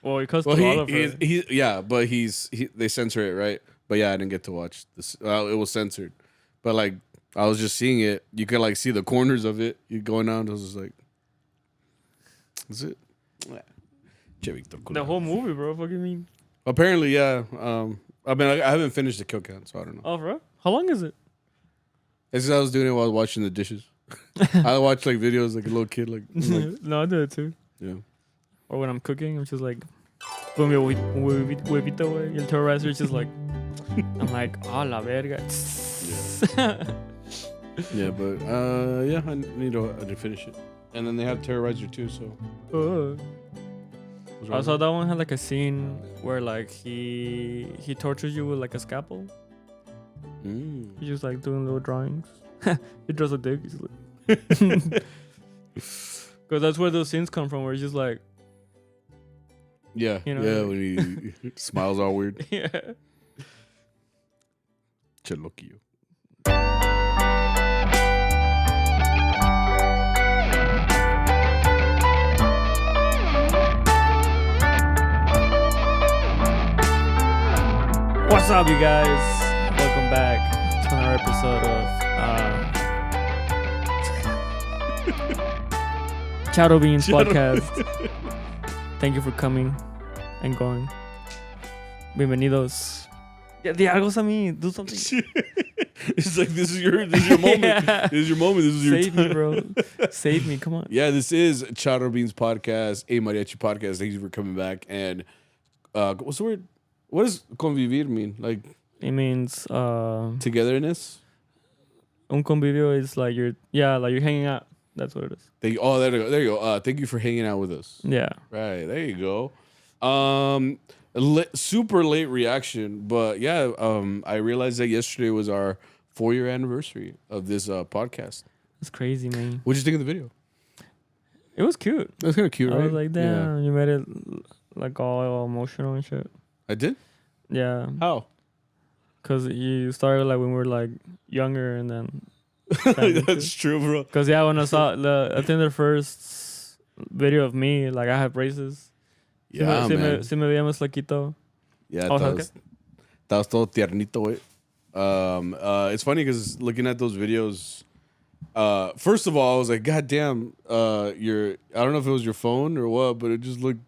Well, it costs all of it. But they censor it, right? But yeah, I didn't get to watch this. It was censored, but like I was just seeing it. You could like see the corners of it. You going down. I was just like, "Is it?" The whole movie, bro. What do you mean? Apparently, yeah. I mean, I haven't finished the kill count, so I don't know. Oh, bro. How long is it? It's because I was doing it while washing the dishes. I watch like videos like a little kid, like no, I do it too. Yeah. Or when I'm cooking, I'm just like, boom, huevito, güey. Y el terrorizer is just like, I'm like, oh, la verga. Yeah, but yeah, I need to finish it. And then they have Terrorizer too, so. I saw that one had like a scene where like he tortures you with like a scalpel. He's just like doing little drawings. He draws a dick. He's like, because that's where those scenes come from, where he's just like, yeah, you know, yeah, when he smiles all weird. Yeah. Chaloquillo. What's up, you guys? Welcome back to another episode of CharroBeans podcast. Thank you for coming and going. Bienvenidos. Di algo a mí. Do something. It's like this is your moment. Yeah. This is your moment. This is your Save time. me, bro. Save me. Come on. Yeah, this is CharroBeans podcast, a Mariachi podcast. Thank you for coming back. And what's the word? What does convivir mean? Like, it means togetherness. Un convivio is like you're hanging out. That's what it is. There you go. Thank you for hanging out with us. Yeah. Right. There you go. Super late reaction, but yeah. I realized that yesterday was our 4-year anniversary of this podcast. It's crazy, man. What'd you think of the video? It was cute. It was kind of cute, right? I was like, damn, you made it like all emotional and shit. I did? Yeah. How? Because you started like when we were like younger and then... That's true, bro. Because yeah, when I saw I think the first video of me, like I had braces. Yeah, man. Si me veía más flaquito. Yeah, that was todo tiernito, güey. It's funny because looking at those videos, first of all, I was like, God damn, I don't know if it was your phone or what, but it just looked...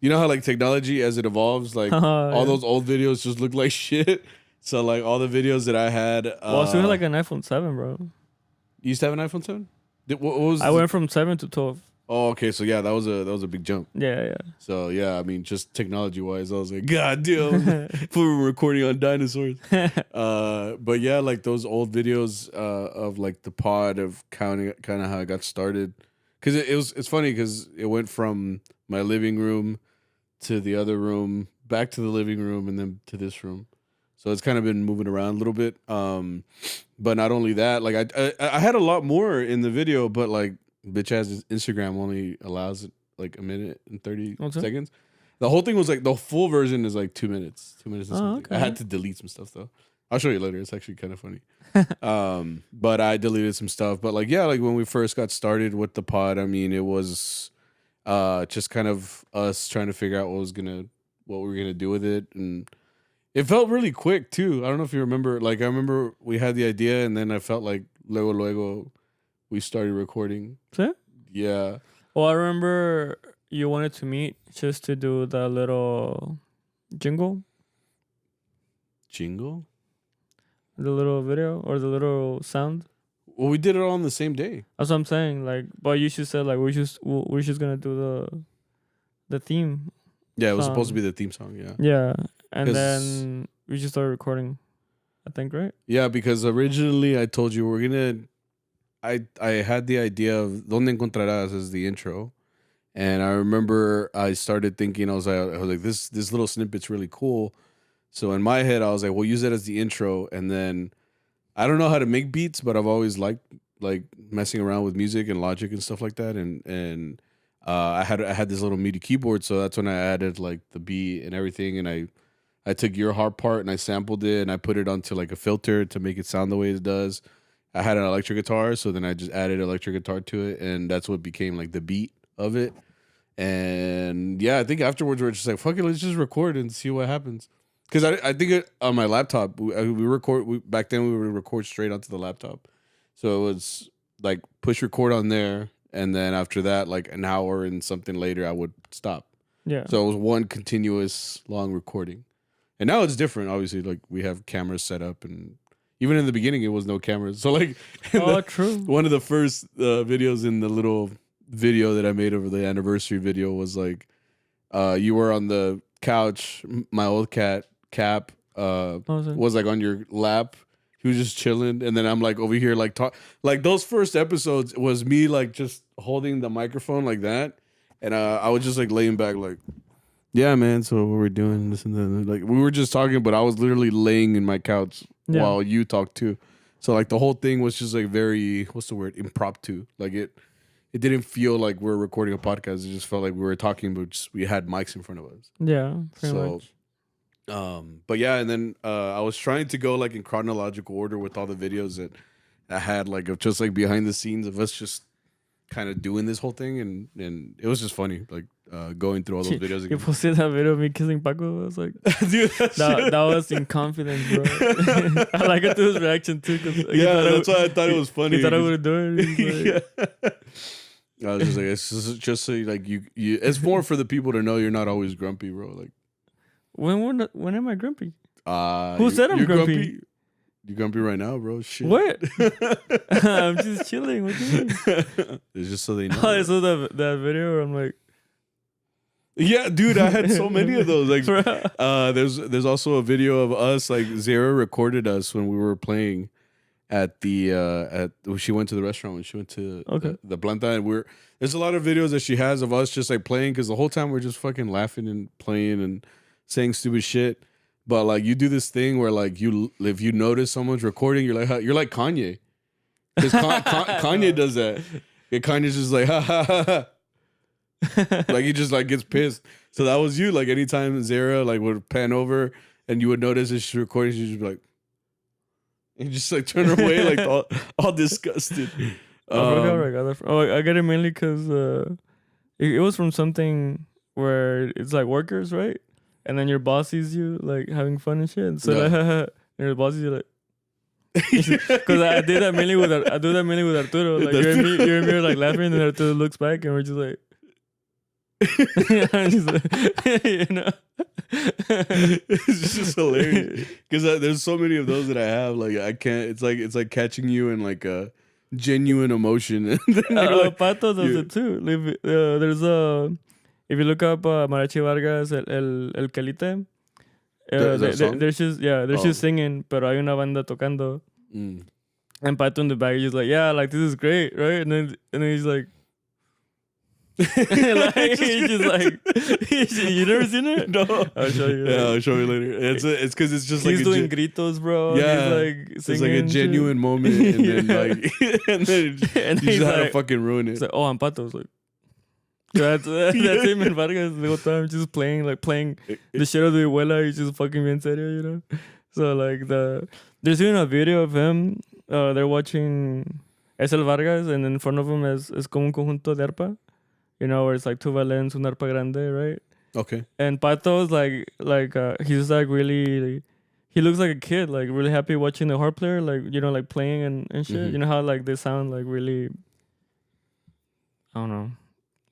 You know how like technology as it evolves, like all those old videos just look like shit. So like all the videos that I had, well, I still had like an iPhone 7, bro. You used to have an iPhone 7? I went from 7 to 12. Oh, okay. So yeah, that was a big jump. Yeah. So yeah, I mean, just technology wise, I was like, God damn, we were recording on dinosaurs. But yeah, like those old videos of like the pod of kind of how I got started, because it's funny because it went from my living room to the other room, back to the living room, and then to this room. So it's kind of been moving around a little bit. But not only that, like I had a lot more in the video, but like bitch ass Instagram only allows it like a minute and 30 seconds. The whole thing was like the full version is like 2 minutes. 2 minutes and something. Okay. I had to delete some stuff though. I'll show you later. It's actually kind of funny. But I deleted some stuff. But like, yeah, like when we first got started with the pod, I mean, it was just kind of us trying to figure out what we were gonna do with it, and it felt really quick too. I don't know if you remember. Like I remember we had the idea, and then I felt like luego we started recording. ¿Sí? Yeah. Well, I remember you wanted to meet just to do the little jingle. Jingle? The little video or the little sound. Well, we did it all on the same day. That's what I'm saying. Like, but you should say like we're just gonna do the theme. Yeah, it was supposed to be the theme song. Yeah. Yeah, and then we just started recording. I think, right? Yeah, because originally I told you we're gonna. I had the idea of "Donde encontrarás" as the intro, and I remember I started thinking I was like this little snippet's really cool. So in my head I was like, we'll use it as the intro, and then. I don't know how to make beats, but I've always liked like messing around with music and Logic and stuff like that. And I had this little MIDI keyboard, so that's when I added like the beat and everything. And I took your hard part and I sampled it and I put it onto like a filter to make it sound the way it does. I had an electric guitar, so then I just added electric guitar to it, and that's what became like the beat of it. And yeah, I think afterwards we're just like, fuck it, let's just record and see what happens. Because I think on my laptop, back then we would record straight onto the laptop. So it was like push record on there. And then after that, like an hour and something later, I would stop. Yeah. So it was one continuous long recording. And now it's different. Obviously, like we have cameras set up, and even in the beginning, it was no cameras. So like, true. One of the first videos in the little video that I made over the anniversary video was like, you were on the couch. My old cat Cap was like on your lap. He was just chilling, and then I'm like over here like talk. Like those first episodes was me like just holding the microphone like that, and I was just like laying back like. Yeah, man. So what we're doing, this and that. Like we were just talking, but I was literally laying in my couch while you talked too. So like the whole thing was just like very, what's the word, impromptu. Like it didn't feel like we were recording a podcast. It just felt like we were talking, but just, we had mics in front of us. Yeah, pretty much. But yeah, and then I was trying to go like in chronological order with all the videos that I had, like of just like behind the scenes of us just kind of doing this whole thing, and it was just funny, like going through all those videos again. You posted that video of me kissing Paco. I was like, dude, that was in confidence, bro. I like it to his reaction too. Yeah, that's why I thought it was funny. He thought I would do it. Like, I was just like, it's just so like you. It's more for the people to know you're not always grumpy, bro. Like when am I grumpy? Who said I'm grumpy? You grumpy right now, bro? Shit. What? I'm just chilling. What do you mean? It's just so they know. I saw that video where I'm like, yeah, dude, I had so many of those. Like, there's also a video of us. Like, Zara recorded us when we were playing at the she went to the restaurant when she went to the planta, and there's a lot of videos that she has of us just like playing because the whole time we're just fucking laughing and playing and saying stupid shit. But like you do this thing where like if you notice someone's recording, you're like Kanye, because Kanye does that. And Kanye's just like ha ha ha ha. Like he just like gets pissed. So that was you. Like anytime Zara like would pan over and you would notice that she's recording, she'd just be like, and just like turn her away like all disgusted. I got it mainly because it was from something where it's like workers, right? And then your boss sees you like having fun and shit. And so and your boss sees you like. Because I do that mainly with Arturo. Like you're and me are like laughing, and Arturo looks back, and we're just like, just like you know. It's just hilarious because there's so many of those that I have. Like I can't. It's like catching you in like a genuine emotion. And then like, Pato does it too. There's a. If you look up Mariachi Vargas, el Calite, they're just singing, pero hay una banda tocando. And Pato in the back, he's like, yeah, like this is great, right? And then he's like, like he's just like, you never seen it? No, I'll show you. Yeah, I'll show you later. It's because it's just he's like doing gritos, bro. Yeah, he's like singing, it's like a genuine moment, and then like, and then you just had to fucking ruin it. It's like, oh, I'm Pato. It's like. That's him and Vargas the whole time just playing the shit of the abuela. He's just fucking being serio, you know. So like there's even a video of him. They're watching Es el Vargas, and in front of him is como un conjunto de arpa, you know, where it's like two violins, un arpa grande, right? Okay. And Pato's like he's like really. He looks like a kid, like really happy watching the harp player, like you know, like playing and shit. Mm-hmm. You know how like they sound like really. I don't know.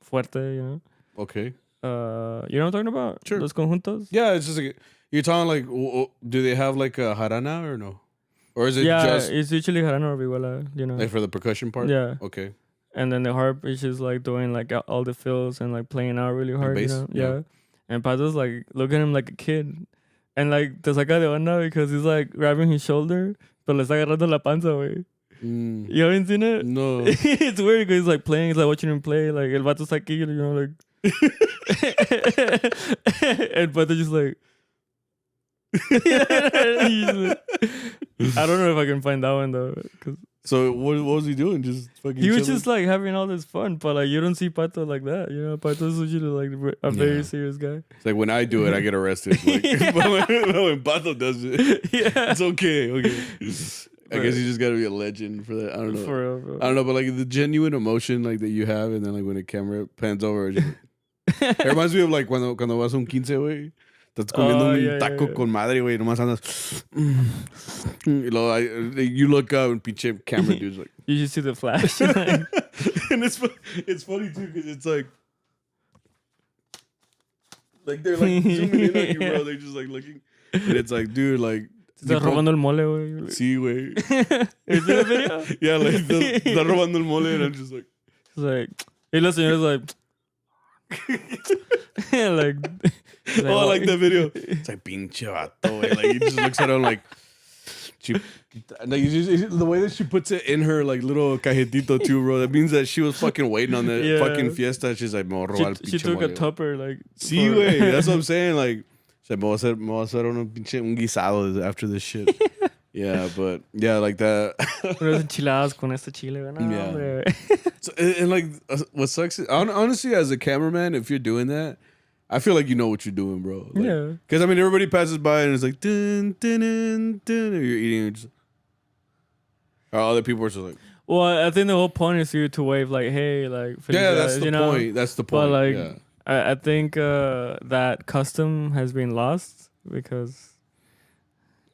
Fuerte, you know. Okay. You know what I'm talking about? Sure. Los conjuntos. Yeah, it's just like you're talking like. Do they have like a jarana or no? Or is it just? Yeah, it's usually jarana or vihuela, you know. Like for the percussion part. Yeah. Okay. And then the harp is just like doing like all the fills and like playing out really hard, you know. Yeah. And Pato's like looking at him like a kid, and like te saca de onda because he's like grabbing his shoulder, pero le está agarrando la panza, güey. You haven't seen it? No. It's weird because he's like playing, he's like watching him play, like el vato está aquí, you know, like and Pato just like I don't know if I can find that one though. So what was he doing? Just fucking he was chilling? just like having all this fun, but like you don't see Pato like that, you know. Pato's usually like a very serious guy. It's like when I do it, I get arrested. Like, but when Pato does it, it's okay. I guess you just gotta be a legend for that. I don't know. For real, bro. I don't know, but like the genuine emotion like that you have, and then like when the camera pans over, It reminds me of like cuando vas a un 15, güey. Estás comiendo un taco con madre, güey. Nomás andas. You know, you look up and pinche camera dude's like. You just see the flash. And it's funny too because it's like they're like zooming in on you, bro. They're just like looking. And it's like, dude, like. Está robando el mole, güey. Sí, güey. ¿Es el video? Yeah, like, está robando el mole and I'm just like. It's like, y la señora's like. like, oh, I like that video. It's like, pinche vato, güey. Like, he just looks at him like, the way that she puts it in her, like, little cajetito, too, bro, that means that she was fucking waiting on the fucking fiesta. She's like, me voy a robar el pinche She took mole, a tupper, like. Sí, güey. That's what I'm saying. Like, me voy a hacer un guisado after this shit. Yeah, but, yeah, like that. Unas enchiladas con este chile, güey. Yeah. So, and like, what sucks is, honestly, as a cameraman, if you're doing that, I feel like you know what you're doing, bro. Like, yeah. Because, I mean, everybody passes by and it's like, dun, dun, dun, dun, and you're eating. Just, or other people are just like. Well, I think the whole point is for you to wave, like, hey, like. Yeah, that's the point. That's the point. But, like, yeah. I think that custom has been lost because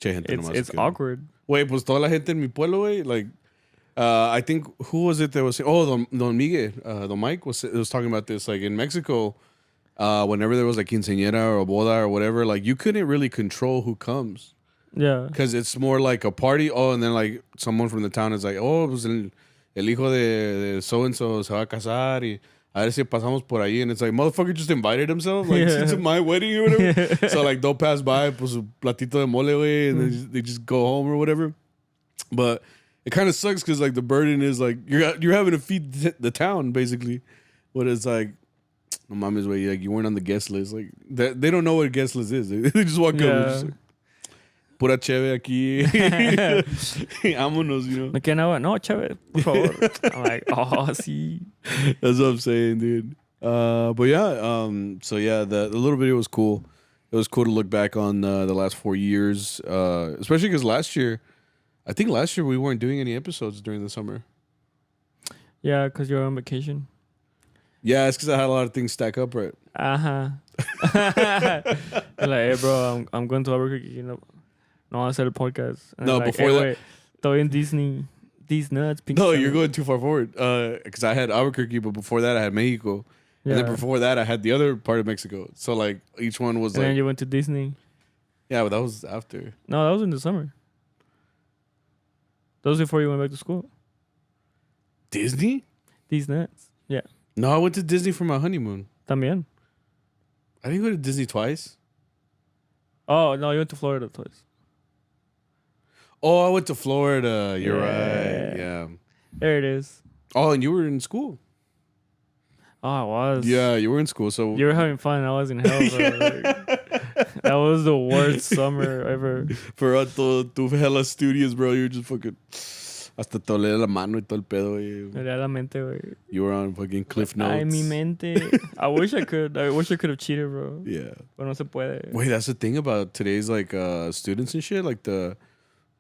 it's awkward. Wait, pues toda la gente en mi pueblo, güey, like, I think, who was it that was saying, Don Miguel, Don Mike was talking about this, like, in Mexico, whenever there was like quinceañera or boda or whatever, like, you couldn't really control who comes. Yeah. Because it's more like a party, and then, like, someone from the town is like, pues el hijo de so-and-so se va a casar, y a ver si pasamos por ahí, and it's like, motherfucker just invited himself, like, since it's my wedding or whatever. So, like, they'll pass by, pues, su platito de mole, güey, and they just go home or whatever. But it kind of sucks because, like, the burden is, like, you're having to feed the town, basically. But it's like, no mames, güey, like, you weren't on the guest list. Like, they don't know what a guest list is. They just walk up and just like, pura cheve aquí. Vámonos, you know. ¿Me quieren agua? No, cheve, por favor. I'm like, oh, sí. That's what I'm saying, dude. But yeah, so yeah, the little video was cool. It was cool to look back on the last 4 years, especially because last year we weren't doing any episodes during the summer. Yeah, because you're on vacation. Yeah, it's because I had a lot of things stack up, right? Like, hey, bro, I'm going to Albuquerque, you know. No, I said a podcast. And no, like, before hey, that. Wait, estoy in Disney. These nuts. Pink No, summer. you're going too far forward. Because I had Albuquerque, but before that I had Mexico. Yeah. And then before that I had the other part of Mexico. So, like, each one was and like. then you went to Disney. Yeah, but that was after. No, that was in the summer. That was before you went back to school. Disney? These nuts. Yeah. No, I went to Disney for my honeymoon. También. I didn't go to Disney twice. Oh, no, you went to Florida twice. Oh, I went to Florida. You're right. Yeah. There it is. Oh, and you were in school. Oh, I was. Yeah, you were in school. So you were having fun. I was in hell, bro. That was the worst summer ever. For tu hella studious, bro. You were just fucking. Hasta te olía la mano y todo el pedo, güey. Me olía la mente, güey. You were on fucking Cliff Notes. Ay, mi mente. I wish I could have cheated, bro. Yeah. But no se puede. Wait, that's the thing about today's, like, students and shit. Like,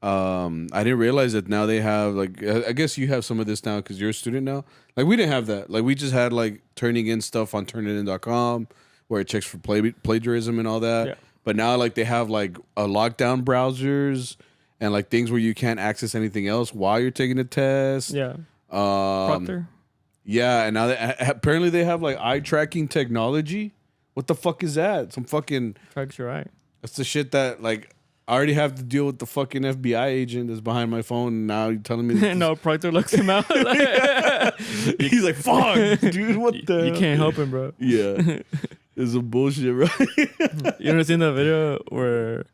I didn't realize that now they have, like, I guess you have some of this now because you're a student now. Like, we didn't have that. Like, we just had, like, turning in stuff on turnitin.com where it checks for plagiarism and all that. Yeah. But now, like, they have, like, lockdown browsers and, like, things where you can't access anything else while you're taking a test. Yeah. Proctor. Yeah, and now apparently they have, like, eye tracking technology. What the fuck is that? Some fucking... Tracks your eye. That's the shit that, like... I already have to deal with the fucking FBI agent that's behind my phone. And now you're telling me... No, Proctor looks him out. He's like, fuck, dude, what the... You can't help him, bro. Yeah. It's some bullshit, bro. You ever seen that video where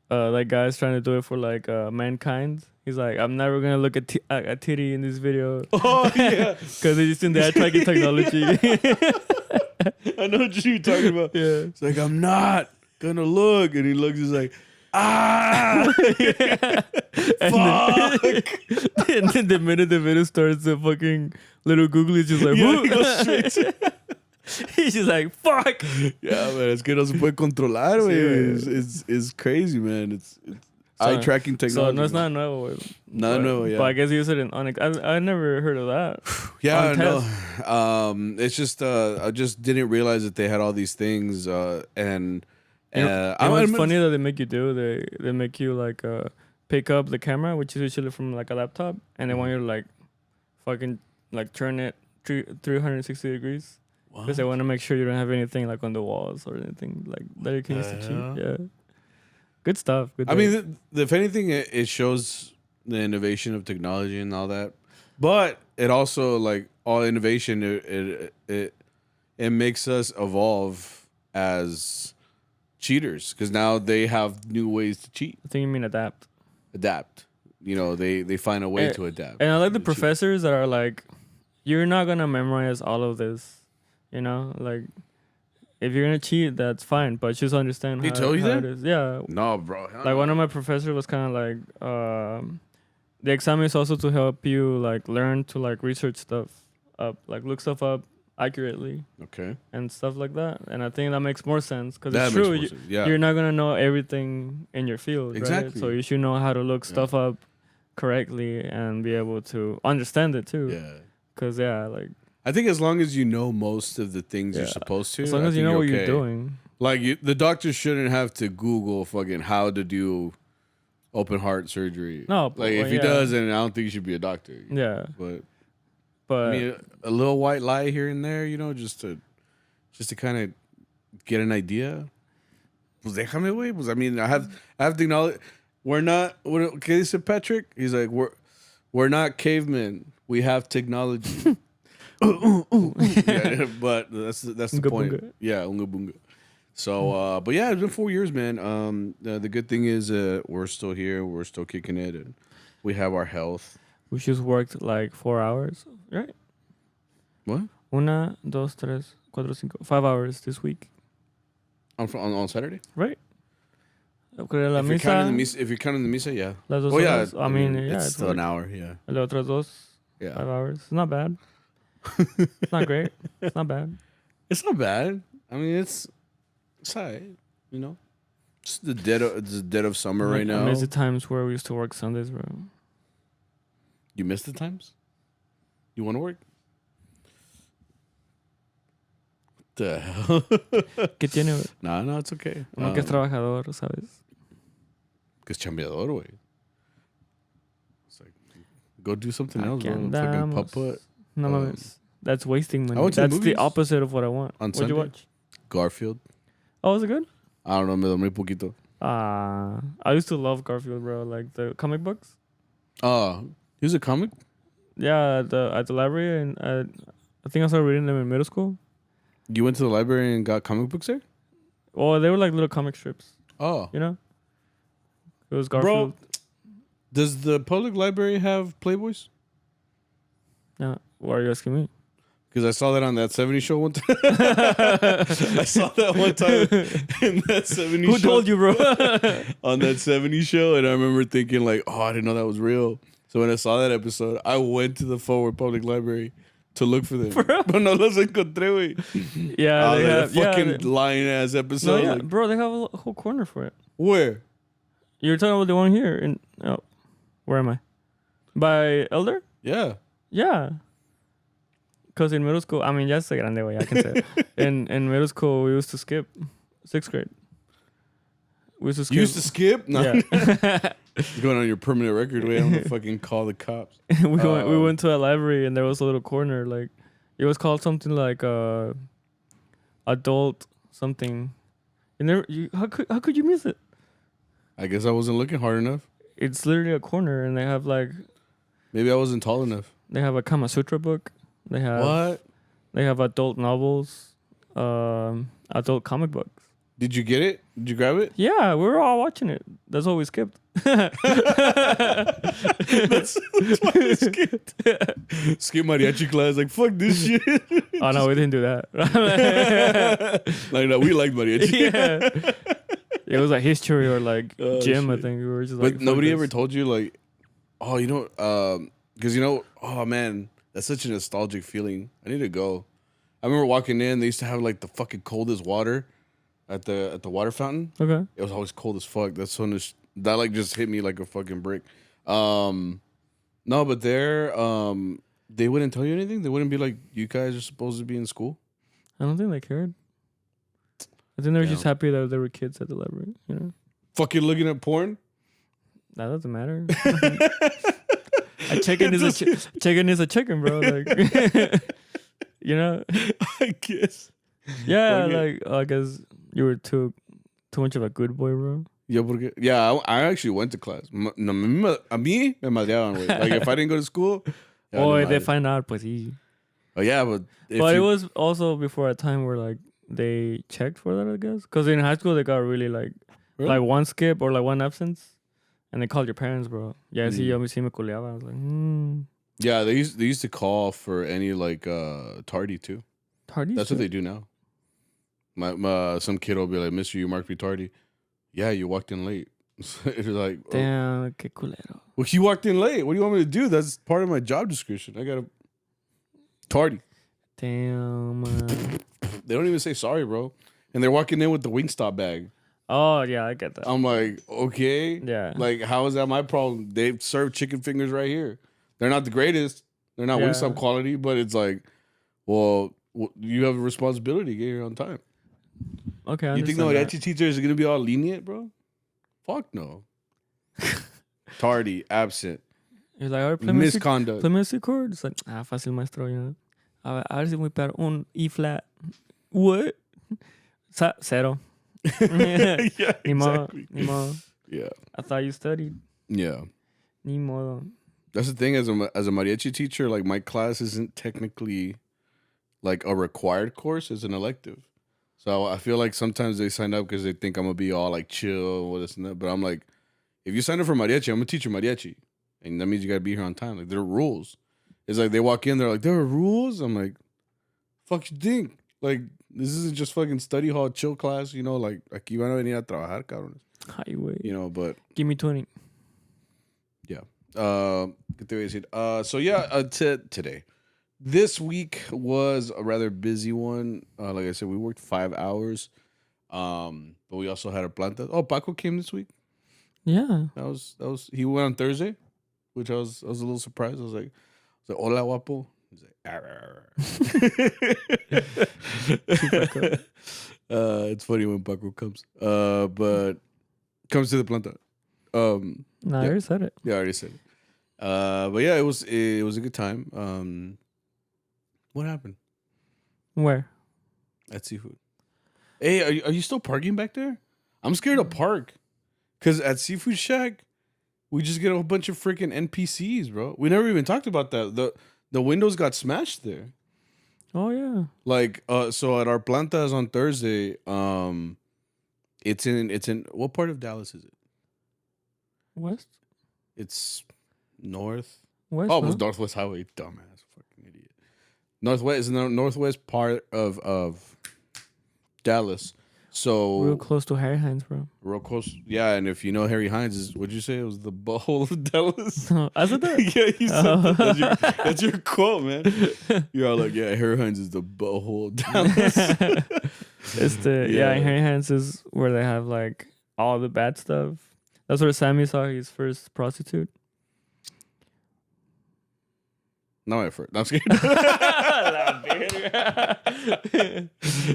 that guy's trying to do it for, like, mankind? He's like, I'm never going to look at a titty in this video. Oh, yeah. Because he's using the eye tracking technology. I know what you're talking about. Yeah. It's like, I'm not going to look. And he looks, he's like... Ah! Fuck! And then the minute the video starts, the fucking little Google is just like, yeah, he goes straight to... He's just like, fuck! Yeah, man, es que no se puede controlar, güey. It's crazy, man. It's eye tracking technology. So no, it's not nuevo. Not nuevo, yeah. But I guess you use it in I never heard of that. Yeah, no. It's just I just didn't realize that they had all these things, and it's funny that they make you do. They make you like pick up the camera, which is usually from like a laptop, and they want you to like fucking like turn it 360 degrees. Because they want to make sure you don't have anything like on the walls or anything like that you can use to cheat. Yeah, good stuff. I mean, if anything, it shows the innovation of technology and all that. But it also, like all innovation, it makes us evolve as cheaters because now they have new ways to cheat. I think you mean adapt. Adapt. You know, they find a way to adapt. And I like the professors that are like, you're not gonna memorize all of this. You know, like if you're gonna cheat, that's fine, but just understand how, told you how that? it is. Yeah. No, bro. Like one of my professors was kind of like, the exam is also to help you like learn to like research stuff up, like look stuff up accurately. Okay. And stuff like that. And I think that makes more sense because it's true. You're not gonna know everything in your field, exactly. Right? So you should know how to look stuff up correctly and be able to understand it too. Yeah. Because like. I think as long as you know most of the things you're supposed to, as long as you know what you're doing. Like the doctor shouldn't have to Google fucking how to do open heart surgery. No, like if he does, then I don't think he should be a doctor. Yeah, but I mean, a little white lie here and there, you know, just to kind of get an idea. Pues déjame, güey. Pues I mean, I have to acknowledge we're not. What said Patrick? He's like we're not cavemen. We have technology. Yeah, but that's the point. Bunga. Yeah, unga bunga. So, but yeah, it's been 4 years, man. The good thing is we're still here. We're still kicking it, and we have our health. We just worked like 4 hours, right? What? 1, 2, 3, 4, 5, 5 hours this week. On Saturday, right? If you're counting the misa, yeah. Yeah. I mean, it's still an hour, yeah. The otras dos, 5 hours. It's not bad. It's not great. It's not bad. It's not bad. I mean, it's alright, you know. It's the dead of summer right now. I miss the times where we used to work Sundays, bro. You miss the times? You want to work? What the hell? ¿Qué tiene? No, it's okay. Uno que es trabajador, ¿sabes? Que es chambeador, güey. It's like, go do something else, bro. Fucking putt. No mames. That's wasting money. That's the opposite of what I want. What'd you watch? Garfield. Oh, was it good? I don't know. Me dormí poquito. I used to love Garfield, bro. Like the comic books. He was a comic? Yeah, at the library. And I think I started reading them in middle school. You went to the library and got comic books there? Well, they were like little comic strips. Oh. You know? It was Garfield. Bro, does the public library have Playboys? Yeah. Why are you asking me? Because I saw that on that 70 show one time. I saw that one time in that 70 show. Who told you, bro? On that 70 show. And I remember thinking like, oh, I didn't know that was real. So when I saw that episode, I went to the Forward Public Library to look for them. But no los encontré, güey. Yeah, they have fucking lying-ass episode. No, yeah, like, bro, they have a whole corner for it. Where? You're talking about the one here. Where am I? By Elder? Yeah. Yeah. Because in middle school, I mean, ya estoy grande, güey, I can say it. In middle school, we used to skip 6th grade. We used to skip. You used to skip? No. Yeah. It's going on your permanent record, way. I'm going to fucking call the cops. we went to a library and there was a little corner. Like, it was called something like adult something. How could you miss it? I guess I wasn't looking hard enough. It's literally a corner and they have like... Maybe I wasn't tall enough. They have a Kama Sutra book. They have what? They have adult novels, adult comic books. Did you get it? Did you grab it? Yeah, we were all watching it. That's what we skipped. That's why we skipped. Skip mariachi class. Like, fuck this shit. Oh, no, we didn't do that. Like, no, we liked mariachi. Yeah. It was like history or like gym, shit. I think. We were just but nobody ever told you, like, oh, you know, because, you know, oh, man. That's such a nostalgic feeling. I need to go. I remember walking in. They used to have like the fucking coldest water at the water fountain. Okay. It was always cold as fuck. That's so That like just hit me like a fucking brick. No, but they wouldn't tell you anything. They wouldn't be like, you guys are supposed to be in school. I don't think they cared. I think they were just happy that there were kids at the library. You know, fucking looking at porn. That doesn't matter. A chicken is a chicken, bro. Like, you know. I guess. Yeah, like I guess you were too much of a good boy, bro. Yeah, I actually went to class. A mí me madreaban, güey. Like if I didn't go to school. Oh, they find out, pues sí. Oh yeah, but it was also before a time where like they checked for that, I guess. Because in high school they got really like one skip or like one absence, and they called your parents, bro. Yeah, sí, yo sí me culeaba. I was like, Yeah, they used to call for any like tardy too. Tardy? That's what they do now. My some kid will be like, Mister, you marked me tardy. Yeah, you walked in late. It's like, damn, que culero. Well, he walked in late. What do you want me to do? That's part of my job description. I gotta tardy. Damn. They don't even say sorry, bro. And they're walking in with the Wingstop bag. Oh yeah, I get that. I'm like, okay, yeah. Like, how is that my problem? They serve chicken fingers right here. They're not the greatest. They're not Wingstop quality, but it's like, well, you have a responsibility to get here on time. Okay, you think the Mariachi teachers are gonna be all lenient, bro? Fuck no. Tardy, absent. He's like, misconduct. Play music chord. It's like, fácil, maestro, you know. A ver si voy para un E flat. What? Cero. Yeah, Ni modo. Yeah. I thought you studied. Yeah. Ni modo. That's the thing, as a mariachi teacher, like my class isn't technically like a required course, it's an elective. So I feel like sometimes they sign up because they think I'm gonna be all like chill with this and that. But I'm like, if you sign up for mariachi, I'm gonna teach you mariachi. And that means you gotta be here on time. Like there are rules. It's like they walk in, they're like, there are rules? I'm like, fuck you think? Like, this isn't just fucking study hall chill class, you know, like aquí van a venir a trabajar, cabrones. Highway. You know, but give me 20. Yeah. ¿Qué te voy a decir? So yeah, today. This week was a rather busy one. Like I said, we worked 5 hours. But we also had a planta. Oh, Paco came this week. Yeah. That was he went on Thursday, which I was a little surprised. I was like, hola guapo. He's like, it's funny when Paco comes. But comes to the planta. No, I already said it. Yeah, I already said it. But yeah, it was a good time. What happened? Where? At Seafood. Hey, are you still parking back there? I'm scared to park. Because at Seafood Shack, we just get a whole bunch of freaking NPCs, bro. We never even talked about that. The windows got smashed there. Oh, yeah. Like, so at our plantas on Thursday, it's in, what part of Dallas is it? West? It's north. West, oh, it was Northwest Highway, dumbass. Fucking idiot. Northwest is the northwest part of Dallas. So real close to Harry Hines, bro. Real close. Yeah, and if you know Harry Hines is, what'd you say? It was the butthole of Dallas? I said that? Yeah, you said that. That's your quote, man. You're all like, yeah, Harry Hines is the butthole of Dallas. It's yeah, Harry Hines is where they have like all the bad stuff. That's where Sammy saw his first prostitute. No, I first. No, I'm scared.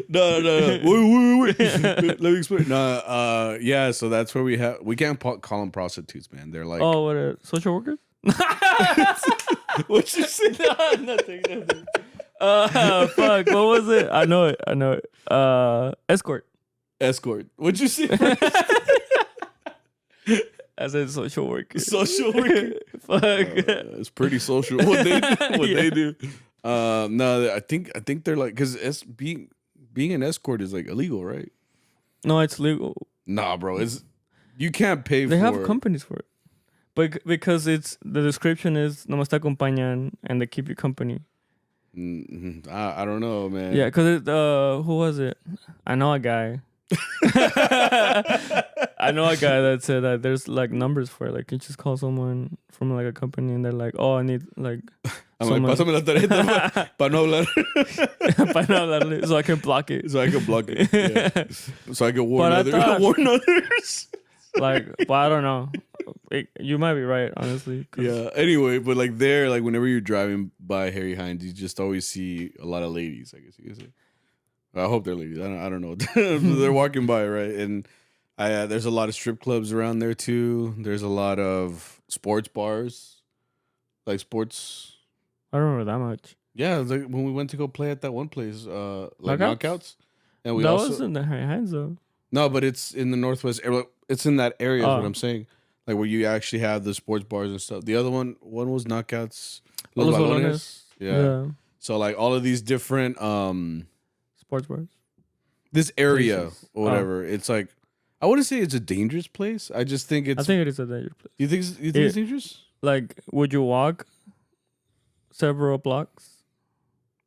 No. Wait. Let me explain. No, yeah. So that's where we can't call them prostitutes, man. They're like, oh, what social workers? What'd you say? No, nothing. Fuck. What was it? I know it. Escort. What'd you say? I said social worker. Social worker. Fuck. It's pretty social what they do. No, I think they're like, because being an escort is like illegal, right? No, it's legal. Nah, bro, you can't pay. They have companies for it, but because the description is nomás te acompañan and they keep you company. I don't know, man. Yeah, because who was it? I know a guy. I know a guy that said that there's like numbers for it. Like you just call someone from like a company and they're like, oh, I need like. I'm like, pásame la tarjeta para no hablar. Para no hablarle, so I can block it. Yeah. So I can warn others. Like, well, I don't know. You might be right, honestly. Yeah. Anyway, but like there, like whenever you're driving by Harry Hines, you just always see a lot of ladies. I guess you could say. I hope they're ladies. I don't know. They're walking by, right? And there's a lot of strip clubs around there too. There's a lot of sports bars, like sports. I don't remember that much. Yeah, like when we went to go play at that one place, like knockouts. And we that also wasn't the Harry Hines though. No, but it's in the Northwest area. It's in that area, is what I'm saying. Like where you actually have the sports bars and stuff. The other one was knockouts. Los Balones. Yeah. So like all of these different sports bars. This area places. Or whatever. It's like I wouldn't say it's a dangerous place. I just think it's. I think it is a dangerous place. You think it's dangerous? Like, would you walk several blocks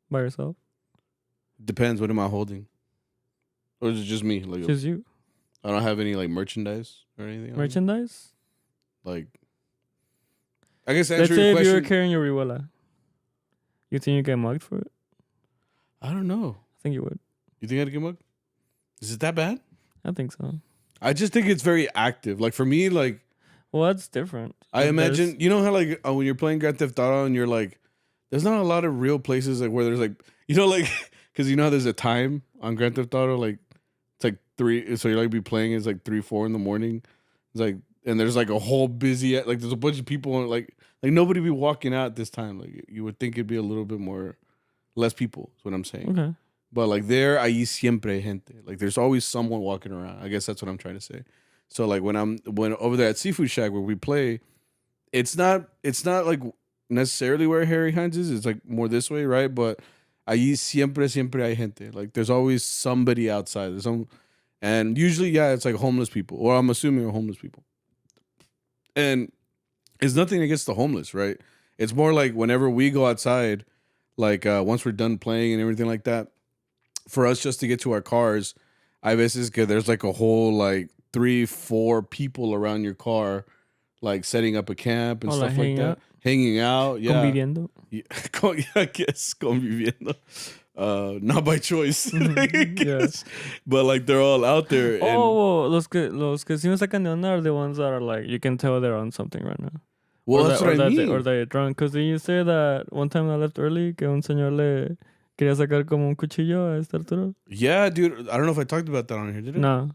by yourself? Depends. What am I holding? Or is it just me? Like just you. I don't have any like merchandise or anything. Merchandise? Like, I guess let's answer say your if question. you were carrying your Rihuela, you think you get mugged for it? I don't know. I think you would. You think I'd get mugged? Is it that bad? I think so. I just think it's very active. Like for me, like. Well, that's different. I imagine, you know how like when you're playing Grand Theft Auto and you're like, there's not a lot of real places like where there's like, you know, like, because you know how there's a time on Grand Theft Auto, like it's like 3, so you're like be playing, it's like 3, 4 in the morning. It's like, and there's like a whole busy, like there's a bunch of people like nobody be walking out at this time. Like you would think it'd be a little bit more, less people is what I'm saying. Okay. But like there, ahí siempre gente. Like there's always someone walking around. I guess that's what I'm trying to say. So like when over there at Seafood Shack where we play, it's not like necessarily where Harry Hines is. It's like more this way, right? But ahí siempre hay gente. Like there's always somebody outside. There's and usually it's like homeless people, or I'm assuming are homeless people. And it's nothing against the homeless, right? It's more like whenever we go outside, like once we're done playing and everything like that, for us just to get to our cars, I veces que there's like a whole like 3, 4 people around your car, like setting up a camp and stuff like that. Hanging out, yeah. Conviviendo. Yeah, I guess conviviendo. Not by choice. Yeah. But like they're all out there. Los que sí me sacan de onda are the ones that are like, you can tell they're on something right now. Well, that's what I mean. Or they're drunk. Because did you say that one time I left early, que un señor le quería sacar como un cuchillo a este Arturo? Yeah, dude. I don't know if I talked about that on here, did I? No.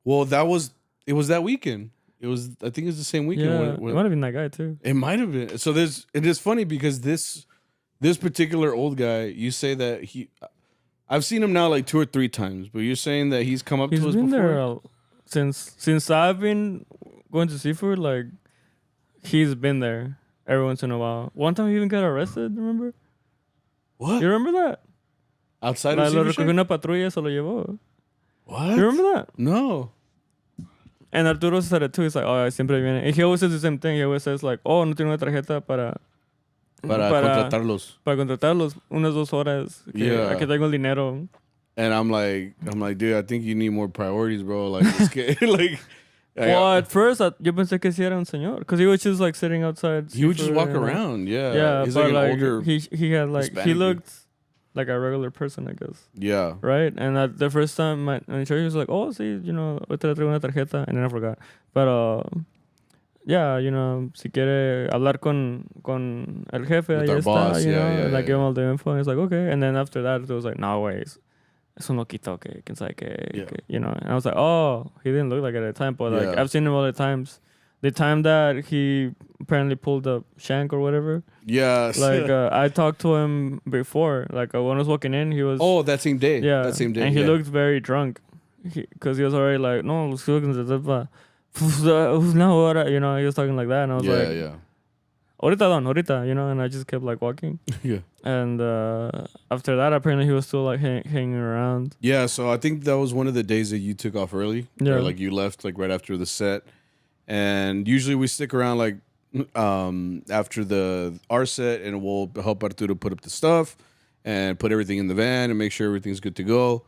Well, it was that weekend. I think it was the same weekend. Yeah, it might have been that guy too. It might have been. So it is funny because this particular old guy, you say that I've seen him now like 2 or 3 times, but you're saying that he's come up to us before? He's been there since I've been going to seafood, like he's been there every once in a while. One time he even got arrested, remember? What? You remember that? Outside of seafood? Lo recogió una patrulla, se lo llevó. What? You remember that? No. And Arturo said it too. He's like, oh, siempre viene. And he always says the same thing. He always says like, oh, no tiene una tarjeta para contratarlos. Para contratarlos unas 2 horas. Yeah. Aquí tengo el dinero. And I'm like, dude, I think you need more priorities, bro. Like, Well, at first, yo pensé que sí era un señor. Because he was just like sitting outside. He would just walk around, yeah. Yeah, he's but like an older he had like, Hispanic he looked like a regular person, I guess. Yeah. Right? And at the first time, my church was like, oh, sí, you know, ahorita le traigo una tarjeta. And then I forgot. But, yeah, you know, si quiere hablar con el jefe, ahí está, boss, you know, yeah, like give him all the info. And it's like, okay. And then after that, it was like, no way. Es un loquito que sabe que, you know. And I was like, oh, he didn't look like it at the time. But like, I've seen him other times. The time that he apparently pulled the shank or whatever. Yeah. Like, I talked to him before. Like, when I was walking in, he was... Oh, that same day. Yeah. That same day. And he looked very drunk. Because he was already like, no, una hora, you know, he was talking like that. And I was like... Yeah. Ahorita, you know, and I just kept like walking. Yeah. And after that, apparently he was still like hanging around. Yeah, so I think that was one of the days that you took off early. Yeah. Or like you left like right after the set. And usually we stick around like after our set, and we'll help Arturo put up the stuff and put everything in the van and make sure everything's good to go.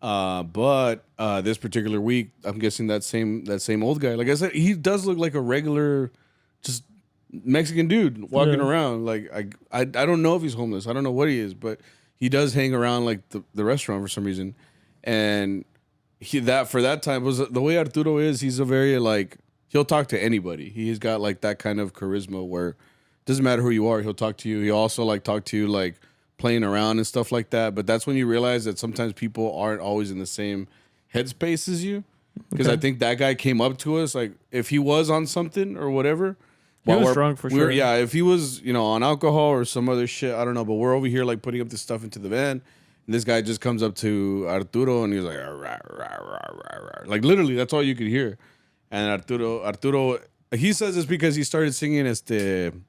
But this particular week, I'm guessing that same old guy, like I said, he does look like a regular just Mexican dude walking around. Like I don't know if he's homeless. I don't know what he is, but he does hang around like the restaurant for some reason. And for that time was the way Arturo is. He's a very like he'll talk to anybody. He's got like that kind of charisma where it doesn't matter who you are, he'll talk to you. He also like talk to you like playing around and stuff like that. But that's when you realize that sometimes people aren't always in the same headspace as you. Because I think that guy came up to us like if he was on something or whatever. He was drunk for sure. Yeah, if he was, on alcohol or some other shit, I don't know. But we're over here like putting up this stuff into the van. And this guy just comes up to Arturo and he's like, rah, rah, rah, rah, rah. Like literally, that's all you could hear. And Arturo, he says this because he started singing Llegó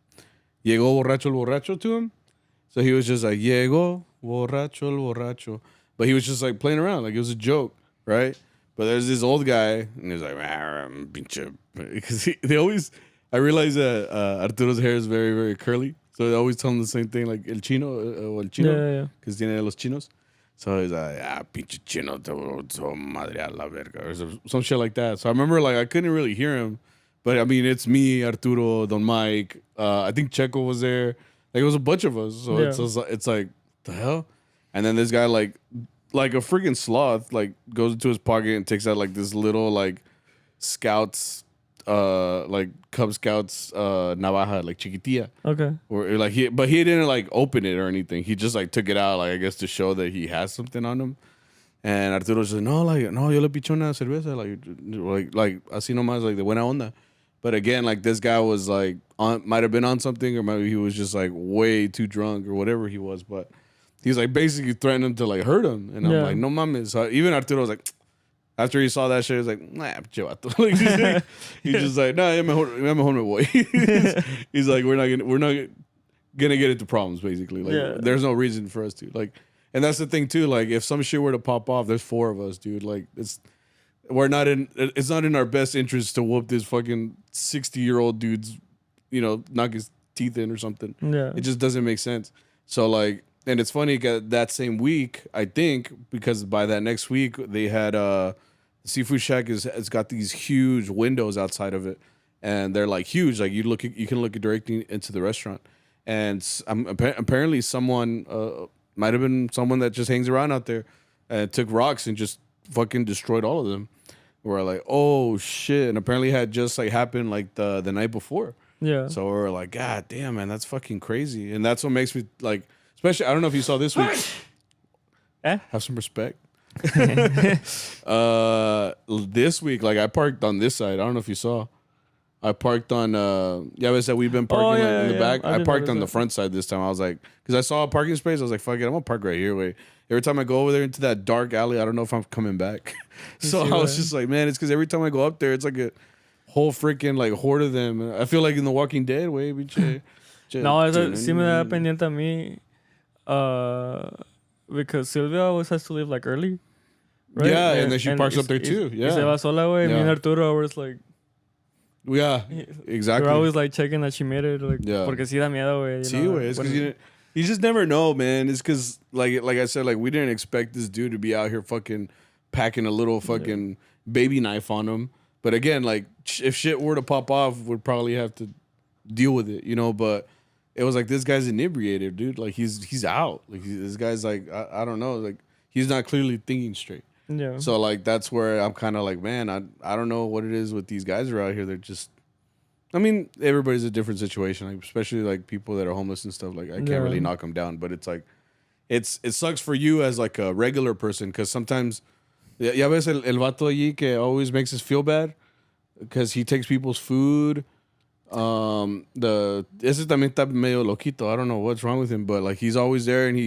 borracho el borracho to him. So he was just like, Llegó borracho el borracho. But he was just like playing around, like it was a joke, right? But there's this old guy and he's like, pinche. Because they always, I realize that Arturo's hair is very, very curly. So they always tell him the same thing, like el chino o el chino, because tiene los chinos. So he's like, pinche chino, te madre a la verga, or some shit like that. So I remember, like, I couldn't really hear him, but I mean, it's me, Arturo, Don Mike. I think Checo was there. Like, it was a bunch of us. So it's like, the hell? And then this guy, like a freaking sloth, like, goes into his pocket and takes out, like, this little, like, Scouts. Like Cub Scouts navaja, like chiquitilla. Okay. Or like he didn't like open it or anything. He just like took it out, like I guess to show that he has something on him. And Arturo said, no, yo le piché una cerveza, like así nomás, like de buena onda. But again, like this guy was like might have been on something, or maybe he was just like way too drunk or whatever he was. But he's like basically threatening to like hurt him, and I'm like, no mames. So even Arturo was like. After he saw that shit, he was like, nah, chivato. He's just like, nah, ya mejor me voy. He's like, we're not gonna get into problems, basically. Like, there's no reason for us to. Like, and that's the thing too. Like, if some shit were to pop off, there's 4 of us, dude. Like, it's not in our best interest to whoop this fucking 60-year-old dude's, knock his teeth in or something. Yeah, it just doesn't make sense. So like. And it's funny that same week, I think, because by that next week they had Seafood Shack has got these huge windows outside of it, and they're like huge. Like you can look directly into the restaurant, and apparently someone might have been someone that just hangs around out there, took rocks and just fucking destroyed all of them. We're like, oh shit! And apparently it had just like happened like the night before. Yeah. So we're like, God damn, man, that's fucking crazy, and that's what makes me like. Especially, I don't know if you saw this week. Have some respect. This week, like I parked on this side. I don't know if you saw. I parked on. I said we've been parking in the back. I parked on the front side this time. I was like, because I saw a parking space. I was like, fuck it, I'm gonna park right here. Wait. Every time I go over there into that dark alley, I don't know if I'm coming back. So I was just like, man, it's because every time I go up there, it's like a whole freaking like horde of them. I feel like in The Walking Dead, way. No, eso sí me da pendiente a mí. Because Sylvia always has to leave like early, right? Yeah, and then she parks up there too. Yeah, se va sola, güey. Me and Arturo were just like, yeah, exactly. We're always like checking that she made it, like, porque sí da miedo, güey. Sí, güey. It's because you just never know, man. It's because like I said, like we didn't expect this dude to be out here fucking packing a little fucking baby knife on him. But again, like if shit were to pop off, we'd probably have to deal with it, But it was like this guy's inebriated, dude. Like he's out. Like this guy's like I don't know. Like he's not clearly thinking straight. Yeah. So like that's where I'm kind of like, man, I don't know what it is with these guys are out here. They're just. I mean, everybody's a different situation. Like especially like people that are homeless and stuff. Like I can't really knock them down, but it's like, it sucks for you as like a regular person because sometimes, ya ves el vato allí que always makes us feel bad because he takes people's food. Ese también está medio loquito. I don't know what's wrong with him, but like he's always there and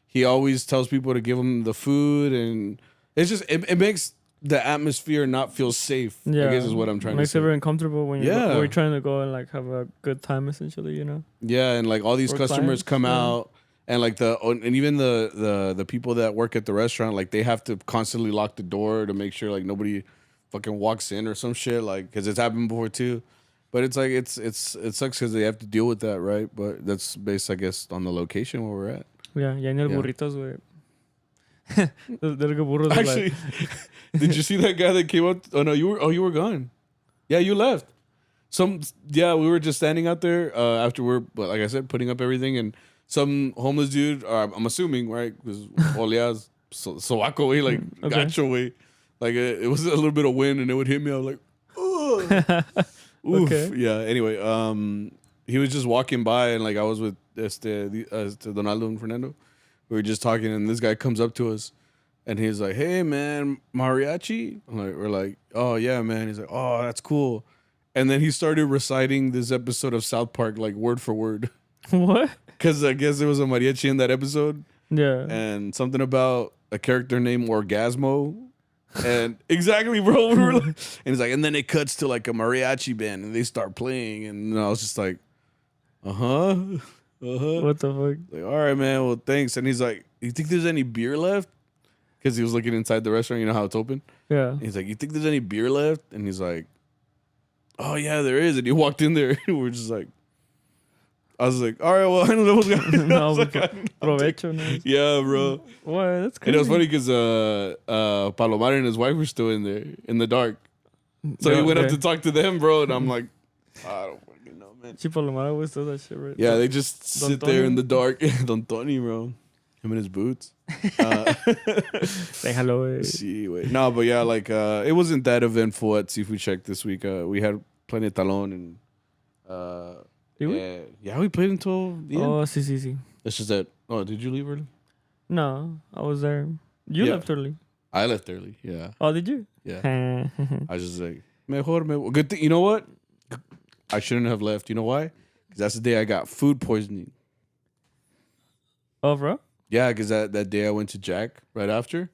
he always tells people to give him the food, and it's just it makes the atmosphere not feel safe. I guess is what I'm trying to say. Makes everyone comfortable when you're trying to go and like have a good time, essentially, Yeah, and like all these customers come out, and like and even the people that work at the restaurant, like they have to constantly lock the door to make sure like nobody fucking walks in or some shit, like because it's happened before too. But it's like it sucks because they have to deal with that, right? But that's based, I guess, on the location where we're at. Yeah, en el burritos, güey. Actually, did you see that guy that came up? Oh no, you were gone. Yeah, you left. We were just standing out there after like I said, putting up everything, and some homeless dude. I'm assuming, right? Because oleas sobaco way, like gacho way. Like it was a little bit of wind and it would hit me. I was like, oh. Oof. Okay. Yeah. Anyway, he was just walking by and like I was with Donaldo and Fernando. We were just talking and this guy comes up to us and he's like, "Hey man, mariachi?" We're like, "Oh yeah, man." He's like, "Oh, that's cool." And then he started reciting this episode of South Park like word for word. What? Because I guess there was a mariachi in that episode. Yeah. And something about a character named Orgasmo. And exactly, bro. We were like, and he's like, and then it cuts to like a mariachi band and they start playing. And I was just like, uh-huh. What the fuck? Like, all right, man. Well, thanks. And he's like, "You think there's any beer left?" Because he was looking inside the restaurant. You know how it's open? Yeah. And he's like, "You think there's any beer left?" And he's like, "Oh, yeah, there is." And he walked in there. And we're just like, I was like, all right, well, I don't know what's going on. No, provecho, no. Yeah, bro. What? That's crazy. And it was funny because Palomar and his wife were still in there in the dark. So he went up to talk to them, bro. And I'm like, I don't fucking know, man. Palomar always does that shit, right? Yeah, they just sit there in the dark. Don Tony, bro. Him in his boots. Say hello. See, wait. No, but yeah, like, it wasn't that eventful at Seafood Shack this week. We had plenty of talon and... Did we? Yeah, we played until the end. Oh, see. It's just that. Oh, did you leave early? No, I was there. You left early. I left early. Yeah. Oh, did you? Yeah. I was just like, mejor. Good thing. You know what? I shouldn't have left. You know why? Because that's the day I got food poisoning. Oh, bro? Yeah, because that day I went to Jack right after.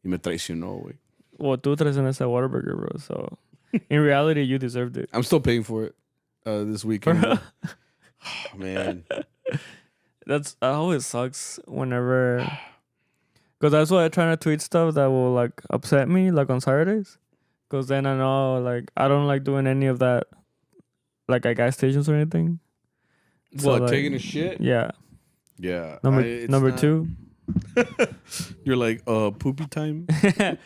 Y me traicionó, güey. Well, tú traicionaste a Whataburger, bro. So, in reality, you deserved it. I'm still paying for it. This weekend. Oh, man. That always sucks whenever, because that's why I try not to eat stuff that will like upset me, like on Saturdays, because then I know like I don't like doing any of that, like at gas stations or anything. So like taking a shit? Yeah. Yeah. Number two. You're like poopy time.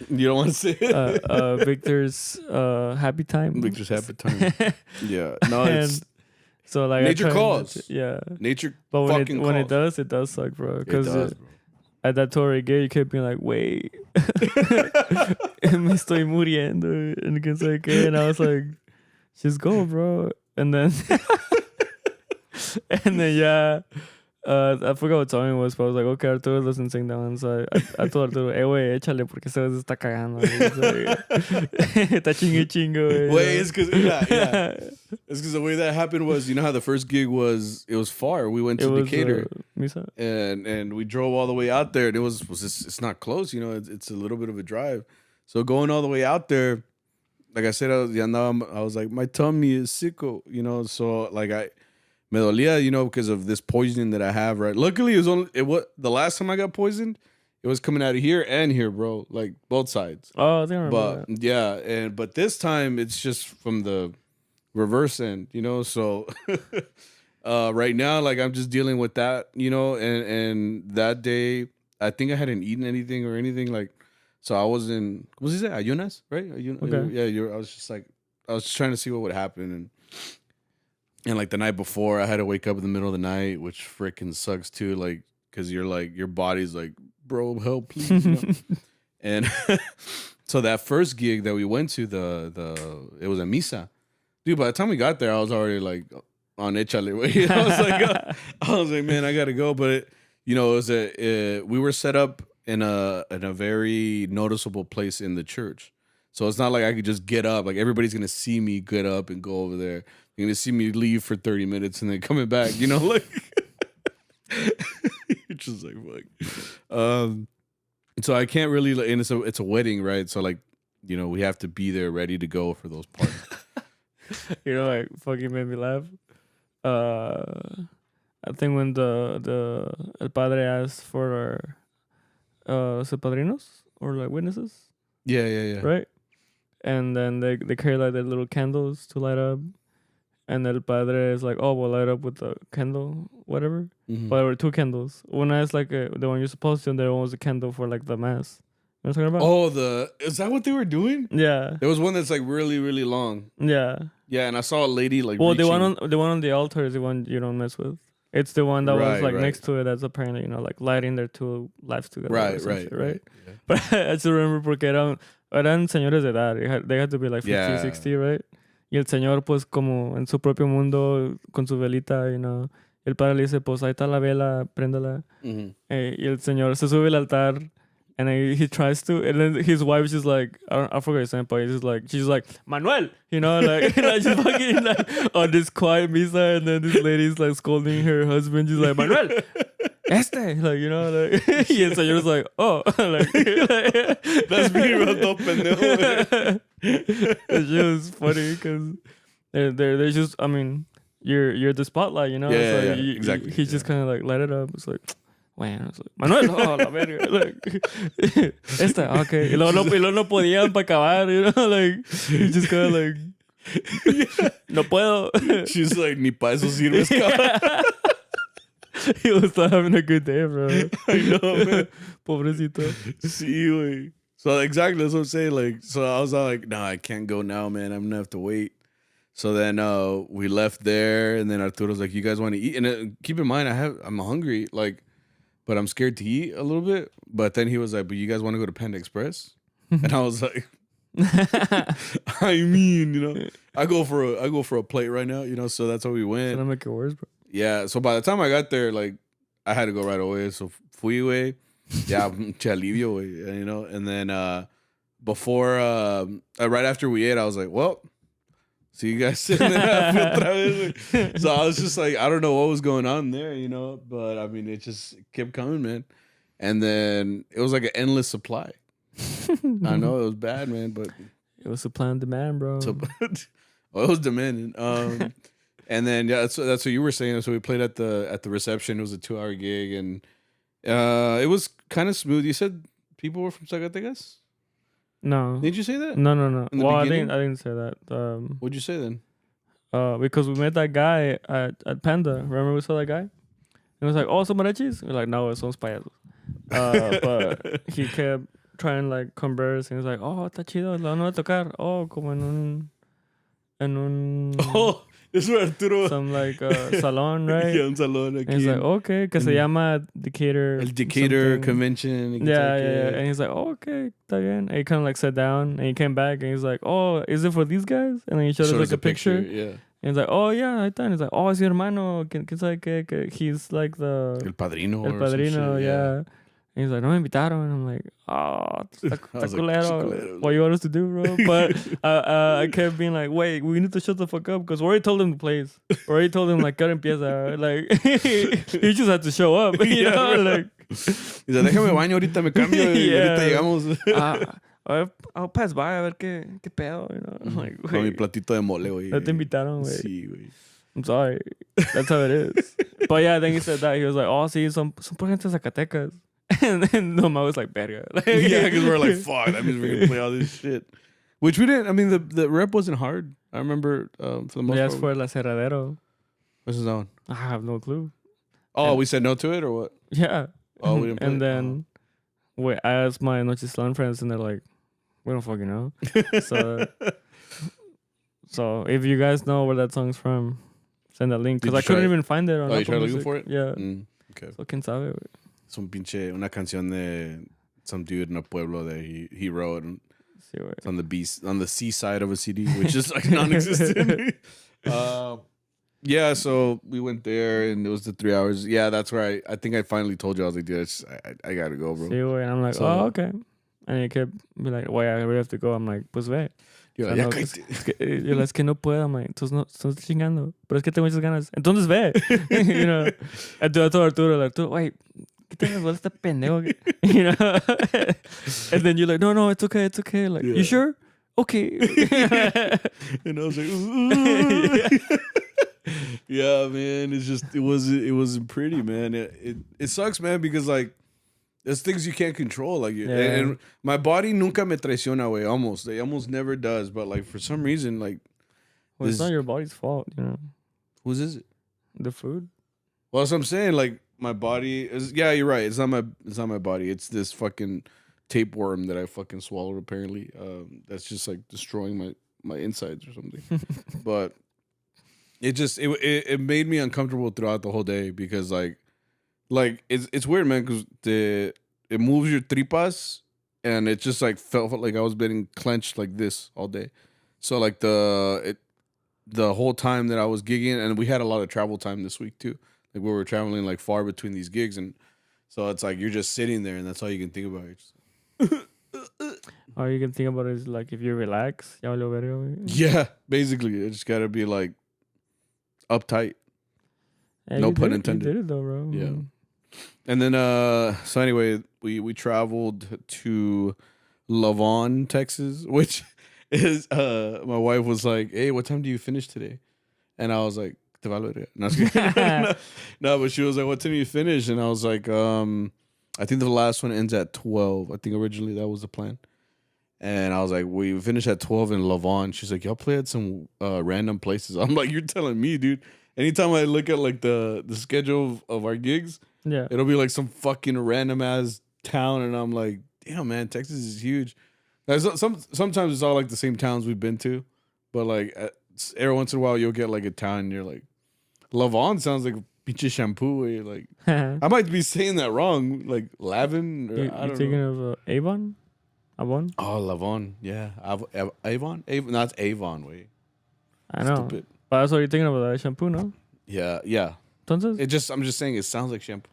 You don't want to say it. Victor's happy time. Victor's happy time. Yeah. No, it's so like nature calls. Yeah. Nature. But when it calls. it does suck, bro. Because bro. At that Torre gate, you kept being like, "Wait, me estoy muriendo," and it's like, and I was like, "Just go, bro." And then yeah. I forgot what song it was, but I was like, okay, Arturo doesn't sing that one. So I told Arturo, güey, échale, porque se está cagando. Está chingo, güey. Wait, it's because, yeah. It's because the way that happened was, you know how the first gig was, it was far. We went to Decatur. Misa? And we drove all the way out there. And it's not close, you know, it's a little bit of a drive. So going all the way out there, like I said, I was like, my tummy is sicko, you know, so like me dolía, you know, because of this poisoning that I have, right? Luckily, the last time I got poisoned, it was coming out of here and here, bro. Like, both sides. Oh, I think I remember that. Yeah, but this time, it's just from the reverse end, you know? So, right now, like, I'm just dealing with that, you know? And that day, I think I hadn't eaten anything or anything, like, so I was in, what's he say? Ayunas, right? Okay. Yeah, I was just trying to see what would happen, and like the night before, I had to wake up in the middle of the night, which freaking sucks too. Like, cause you're like, your body's like, bro, help, please. You know? And so that first gig that we went to, it was a misa, dude. By the time we got there, I was already like on échale. I was like, man, I gotta go. But you know, it was we were set up in a very noticeable place in the church, so it's not like I could just get up. Like everybody's gonna see me get up and go over there. You're gonna see me leave for 30 minutes and then coming back, you know, like you're just like fuck. So I can't really, and it's a wedding, right? So like, you know, we have to be there ready to go for those parts. You know, like fucking made me laugh. I think when the El Padre asked for our padrinos or like witnesses. Yeah. Right? And then they carry like their little candles to light up. And El Padre is like, oh, we'll light up with the candle, whatever. Mm-hmm. But there were two candles. One is like the one you're supposed to, and the other one was a candle for like the mass. You know what I'm talking about? Oh, is that what they were doing? Yeah. There was one that's like really, really long. Yeah. Yeah, and I saw a lady like. Well, the one on the altar is the one you don't mess with. It's the one that was like right. next to it. That's apparently like lighting their two lives together. Right. Yeah. But I still remember porque eran señores de edad. They had to be like 50, 60, right? Y el señor pues como en su propio mundo con su velita, El padre le dice, pues ahí está la vela, préndala. Y el señor se sube al altar. And he tries to, and then his wife is just like, I forgot his name, but she's like, Manuel, like, she's fucking like on this quiet misa, and then this lady's like scolding her husband. She's like, Manuel, like, y el señor's like, oh, like that's being real dope, pendejo. It was funny because they're just, I mean, you're the spotlight, Yeah, exactly. He just kind of like light it up. It's like, bueno, Manuel, la verga, like, okay. Y luego no podían para acabar, like, he just kind of like, no puedo. She's like, ni pa' eso sirves, cabrón. He was still having a good day, bro. I know, man. Pobrecito. Sí, güey. So, exactly, that's what I'm saying. Like, so I was all like, nah, I can't go now, man. I'm gonna have to wait. So then we left there, and then Arturo's like, you guys want to eat? And keep in mind, I'm hungry, like, but I'm scared to eat a little bit. But then he was like, but you guys want to go to Panda Express? And I was like, I mean, I go for a plate right now, so that's how we went. Gonna make it worse, bro. Yeah, so by the time I got there, like, I had to go right away. So fui, güey. Yeah, che alivio, güey, and then before, right after we ate, I was like, well, see you guys soon. So I was just like, I don't know what was going on there, but I mean, it just kept coming, man. And then it was like an endless supply. I know it was bad, man, but it was supply and demand, bro. It was demanding. And then that's what you were saying. So we played at the reception. It was a 2-hour gig, and it was kind of smooth. You said people were from Zacatecas? No. Did you say that? No. Well, I didn't say that. What'd you say then? Because we met that guy at Panda. Remember we saw that guy? And he was like, oh, some mariachis? We're like, no, son payasos. But he kept trying like converse, and he was like, oh, está chido, la van a tocar. Oh, como en un Oh, es where Arturo. Some like salon, right? Yeah, un salon aquí. And he's like, okay, que se llama Decatur. El Decatur something. Convention. Yeah. And he's like, oh, okay, está bien. And he kind of like sat down, and he came back, and he's like, oh, is it for these guys? And then he showed us like a picture. Yeah. And he's like, oh, yeah, ahí está. And he's like, oh, es mi hermano. Que sabe que he's like the... El padrino. El padrino, yeah. And he's like, no me invitaron. And I'm like, oh, está culero. What you want us to do, bro? But I kept being like, wait, we need to shut the fuck up because we already told him the place. We already told him, like, que empieza. Like, he just had to show up, Like, he's like, déjame baño, ahorita me cambio y ahorita llegamos. I'll pass by a ver qué pedo, I'm like, con mi platito de mole, güey. No te invitaron, güey. Sí, güey. I'm sorry. That's how it is. But yeah, then he said that. He was like, oh, sí, son por gente de Zacatecas. And then Noma was like, verga. Like, yeah, because we're like, fuck, that means we're going to play all this shit. Which we didn't. I mean, the rep wasn't hard. I remember for the most part. Yes, for La Cerradero. What's his own? I have no clue. Oh, we said no to it or what? Yeah. Oh, we didn't play And then I asked my Nochislan friends, and they're like, we don't fucking know. So if you guys know where that song's from, send that link. Because I couldn't even find it on Apple you tried looking for it? Yeah. Okay. So, quién sabe, güey. Es una canción de some dude in a pueblo that he wrote. Sí, güey. It's on the C side of a CD, which is like non-existent. Yeah, so we went there, and it was the 3 hours. Yeah, that's where I think I finally told you. I was like, dude, I gotta go, bro. Sí, güey. And I'm like, oh, okay. And he kept be like, why I really have to go. I'm like, pues ve. You're like, yo, es que no puedo. I'm like, entonces no, estás chingando. Pero es que tengo muchas ganas. Entonces ve. I told Arturo, wait, quítame las bolas este pendejo. And then you're like, no, it's okay. Like, you sure? Okay. And I was like, yeah, man. It's just it wasn't pretty, man. It sucks, man, because like there's things you can't control, like and my body nunca me traiciona, way. Almost, it almost never does. But like for some reason, like it's not your body's fault, Whose is it? The food. Well, that's what I'm saying. Like my body is. Yeah, you're right. It's not my body. It's this fucking tapeworm that I fucking swallowed. Apparently, that's just like destroying my insides or something. But it made me uncomfortable throughout the whole day because like it's weird, man, because it moves your tripas and it just like felt like I was being clenched like this all day. So like the whole time that I was gigging, and we had a lot of travel time this week too. Like we were traveling like far between these gigs, and so it's like you're just sitting there and that's all you can think about. All you can think about is like if you relax, yeah, basically, it just gotta be like uptight. Hey, No pun intended. You did it though, bro. Yeah. And then so anyway, we traveled to Lavon, Texas, which is my wife was like, "Hey, what time do you finish today?" And I was like, "Te vale." No, no, but she was like, "What time do you finish?" And I was like, I think the last one ends at 12. I think originally that was the plan. And I was like, we finished at 12 in Lavon. She's like, y'all play at some random places. I'm like, you're telling me, dude. Anytime I look at like the schedule of our gigs, yeah, it'll be like some fucking random ass town, and I'm like, damn, man, Texas is huge. Sometimes it's all like the same towns we've been to, but like every once in a while you'll get like a town, and you're like, Lavon sounds like pinche shampoo. You're like, I might be saying that wrong, like Lavin. Or, I don't thinking know. of Avon? Avon? Oh, Lavon, yeah, Avon. No, it's Avon. Wait, I know. Stupid. But that's what you're thinking about, that shampoo, no? Yeah, yeah. Entonces? I'm just saying it sounds like shampoo.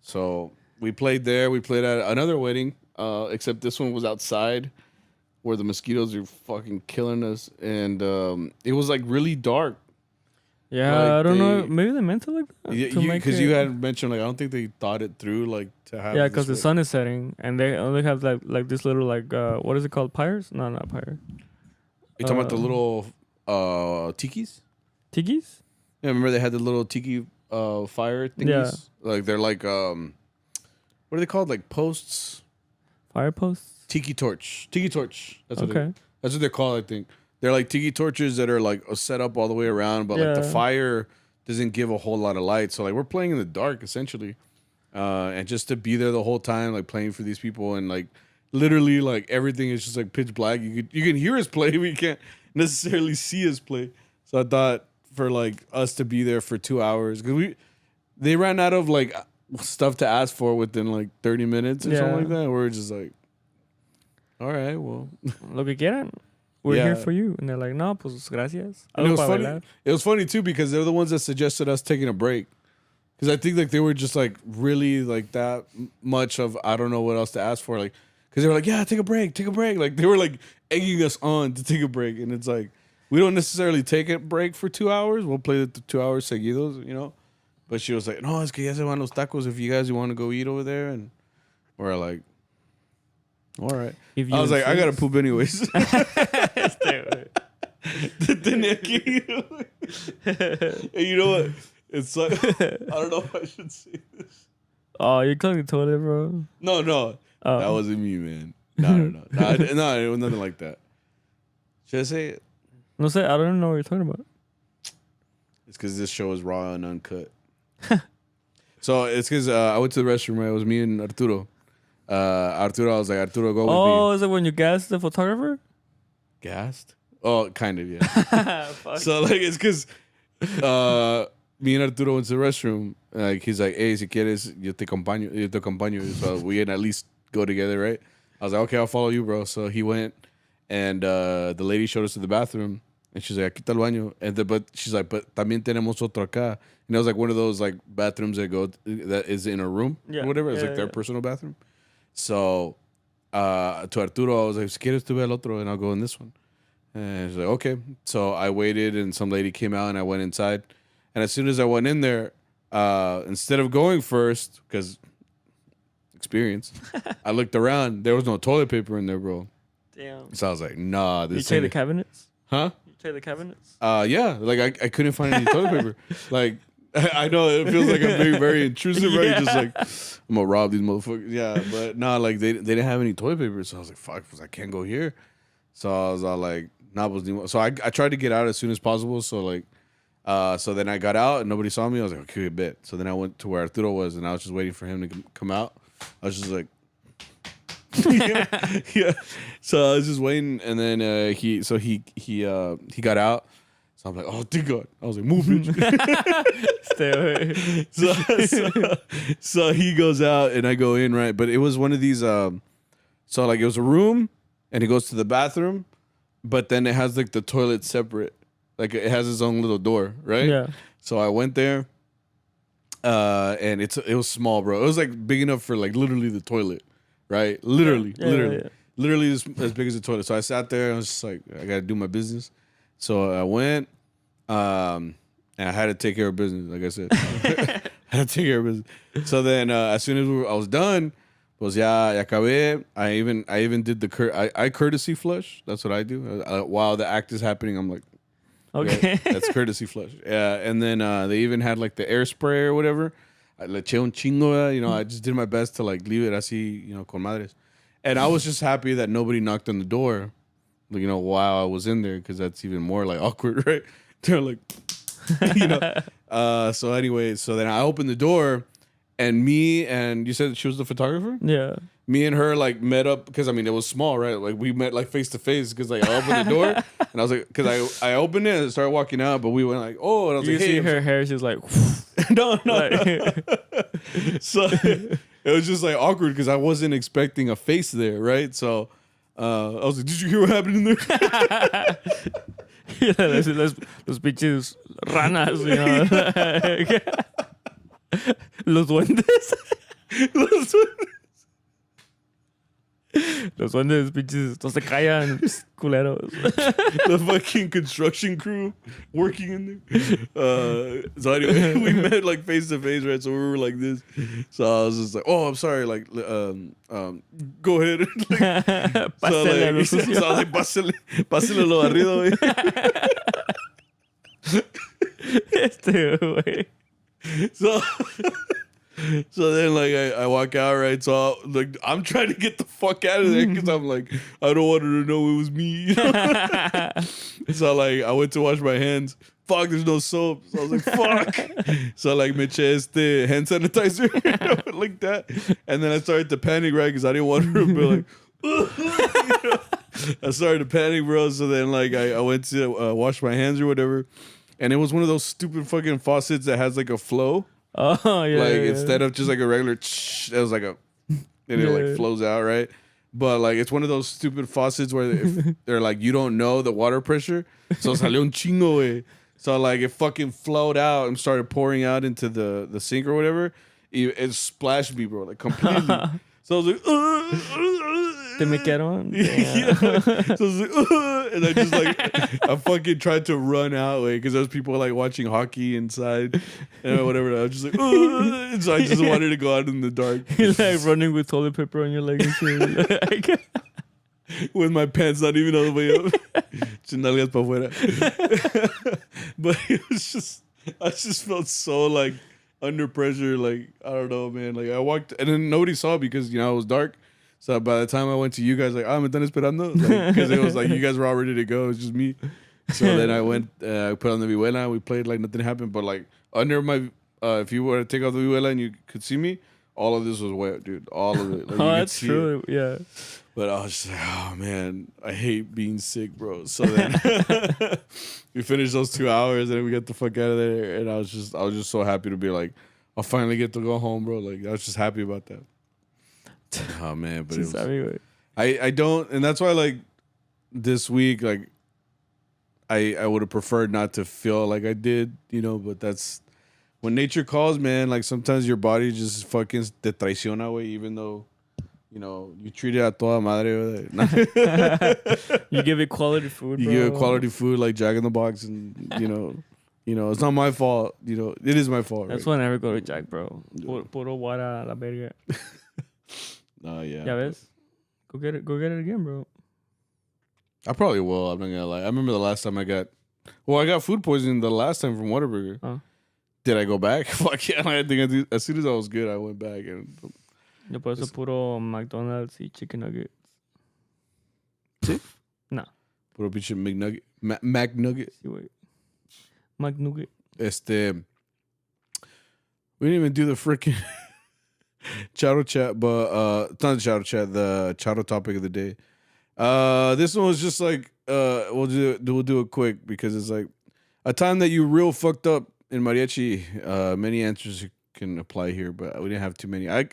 So we played there. We played at another wedding, except this one was outside, where the mosquitoes are fucking killing us, and it was like really dark. Yeah, like I don't know. Maybe they meant it like that. Yeah, because you had mentioned like I don't think they thought it through, like to have. Yeah, because the sun is setting, and they only have like this little like what is it called? Pyres? No, not pyre. You talking about the little tikis? Tikis? Yeah, remember they had the little tiki fire thingies? Yeah. Like they're like what are they called? Like posts? Fire posts? Tiki torch. That's what that's what they're called, I think. They're like tiki torches that are like set up all the way around, but like the fire doesn't give a whole lot of light. So like we're playing in the dark essentially. And just to be there the whole time, like playing for these people, and like literally like everything is just like pitch black. You can hear us play, but you can't necessarily see us play. So I thought for like us to be there for 2 hours, because they ran out of like stuff to ask for within like 30 minutes or something like that. We're just like, all right, well, lo que quieran. We're here for you. And they're like, no, pues gracias. And it was funny too, because they're the ones that suggested us taking a break. Because I think like they were just like really like that much of I don't know what else to ask for. Like, because they were like, yeah, take a break. Like they were like egging us on to take a break. And it's like, we don't necessarily take a break for 2 hours. We'll play the 2 hours seguidos, you know. But she was like, no, es que ya se van los tacos if you guys want to go eat over there. And we're like, all right. I was like, I gotta poop anyways. Tenía que ir. And you know what? It's like, I don't know if I should say this. Oh, you're cleaning the toilet, bro? No. Oh. That wasn't me, man. No, it was nothing like that. Should I say it? No, say I don't know what you're talking about. It's because this show is raw and uncut. So it's because I went to the restroom, right? It was me and Arturo. I was like, Arturo, go with me. Oh, is it when you gassed the photographer? Gassed? Oh, kind of, yeah. So like it's because me and Arturo went to the restroom. Like he's like, hey, si quieres, yo te acompaño. So we can at least go together, right? I was like, okay, I'll follow you, bro. So he went, and the lady showed us to the bathroom, and she's like, aquí está el baño. But she's like, but también tenemos otro acá. And it was like one of those like bathrooms that is in a room or whatever. It's like their personal bathroom. So to Arturo, I was like, si quieres, tú ve al otro, and I'll go in this one. And he's like, okay. So I waited, and some lady came out, and I went inside. And as soon as I went in there, instead of going first, because experience, I looked around. There was no toilet paper in there, bro. Damn. So I was like, nah. You checked the cabinets? Huh? You checked the cabinets? Yeah. Like, I couldn't find any toilet paper. Like, I know it feels like I'm being very intrusive, right? Just like, I'm going to rob these motherfuckers. Yeah. But nah, like, they didn't have any toilet paper. So I was like, fuck, I can't go here. So I was all like, nah, so I tried to get out as soon as possible. So, like, so then I got out and nobody saw me. I was like, okay, bet. So then I went to where Arturo was, and I was just waiting for him to come out. I was just like, yeah. So I was just waiting, and then he got out, So I'm like, oh, thank God. I was like, move, bitch. Stay away. So he goes out and I go in, right? But it was one of these, so like it was a room and he goes to the bathroom, but then it has like the toilet separate. Like it has its own little door, right? Yeah. So I went there, and it was small, bro. It was like big enough for like literally the toilet, right? Literally. Literally as big as the toilet. So I sat there and I was just like, I gotta do my business. So I went, and I had to take care of business, like I said. I had to take care of business. So then as soon as I was done, pues ya acabé. I even did the I courtesy flush. That's what I do. While the act is happening, I'm like, okay, that's courtesy flush. Yeah, and then they even had like the air spray or whatever. Le eché un chingo, you know. I just did my best to like leave it así, you know, con madres. And I was just happy that nobody knocked on the door, you know, while I was in there, because that's even more like awkward, right? They're like, you know. So anyway, so then I opened the door, and me and you said she was the photographer? Yeah. Me and her like met up because I mean it was small, right? Like we met like face to face because like I opened the door and I was like, because I opened it and started walking out, but we went like, oh, and I was you like, hey, see her hair, she's like, no. like, So it was just like awkward because I wasn't expecting a face there, right? So I was like, did you hear what happened in there? Yeah, los pinches ranas, you know. Los duendes. Los duendes. Los duendes, pinches, no se callan, culeros. The fucking construction crew working in there. So anyway, we met like face to face, right? So we were like this. So I was just like, oh, I'm sorry, like, go ahead. Like, Pásale, so I was like, pásale lo barrido, güey. So then, like, I walk out, right? So, like, I'm trying to get the fuck out of there because I'm like, I don't want her to know it was me. You know? So, like, I went to wash my hands. Fuck, there's no soap. So I was like, fuck. So, like, me eché hand sanitizer, like that. And then I started to panic, right? Because I didn't want her to be like, you know? I started to panic, bro. So then, like, I went to wash my hands or whatever. And it was one of those stupid fucking faucets that has, like, a flow. Oh, yeah. Like, yeah. instead of just like a regular, it was like a, and it like flows out, right? But like, it's one of those stupid faucets where they're like, you don't know the water pressure. So salió un chingo, güey. So like, it fucking flowed out and started pouring out into the sink or whatever. It splashed me, bro, like completely. So I was like, Te me quedaron? Yeah. So I was like, and I just like, I fucking tried to run out, like, because there was people like watching hockey inside and whatever. I was just like, and so I just wanted to go out in the dark. You're like running with toilet paper on your leg and shit. With my pants not even all the way up. Chinalgas pa fuera. But it was just, I just felt so like under pressure. Like, I don't know, man. Like, I walked, and then nobody saw because, you know, it was dark. So by the time I went to you guys, like, me están esperando. Because it was like, you guys were all ready to go. It was just me. So then I went, I put on the vihuela. We played like nothing happened. But like, under my, if you were to take off the vihuela and you could see me, all of this was wet, dude. All of it. Like, oh, that's true. It. Yeah. But I was just like, oh, man, I hate being sick, bro. So then we finished those 2 hours and then we got the fuck out of there. And I was just so happy to be like, I'll finally get to go home, bro. Like, I was just happy about that. Oh, man. But it was, I don't, and that's why, like, this week, like, I would have preferred not to feel like I did, you know, but that's, when nature calls, man, like, sometimes your body just fucking te traiciona, way, even though, you know, you treat it a toda madre. You give it quality food, you bro. give it quality food like Jack in the Box, and you know, it's not my fault. You know, it is my fault. That's right? why I never go to Jack, bro. Puro water la verga. Oh yeah. Ya ves? Go get it again, bro. I probably will. I'm not gonna lie. I remember the last time I got food poisoning the last time from Whataburger. Huh? Did I go back? Fuck yeah. I think I did. As soon as I was good, I went back and. Yo por eso puro McDonald's y chicken nuggets. ¿Sí? No. Puro pinche McNugget. McNugget. Sí, güey. McNugget. We didn't even do the freaking Charro chat, but it's not the Charro chat, the Charro topic of the day. This one was just like we'll do it quick because it's like A time that you real fucked up in Mariachi. Many answers can apply here, but we didn't have too many. I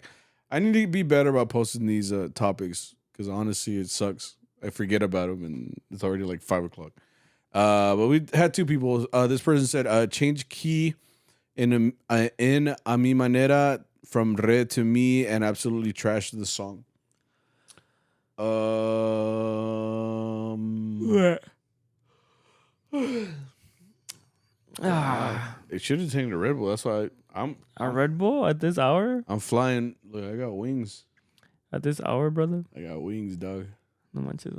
need to be better about posting these topics because honestly, it sucks. I forget about them and it's already like 5:00. But we had two people. This person said, change key in a mi manera from re to mi and absolutely trashed the song. It should have taken a Red Bull. That's why I'm a Red Bull at this hour. I'm flying. Look, I got wings. At this hour, brother. I got wings, dog. No manches.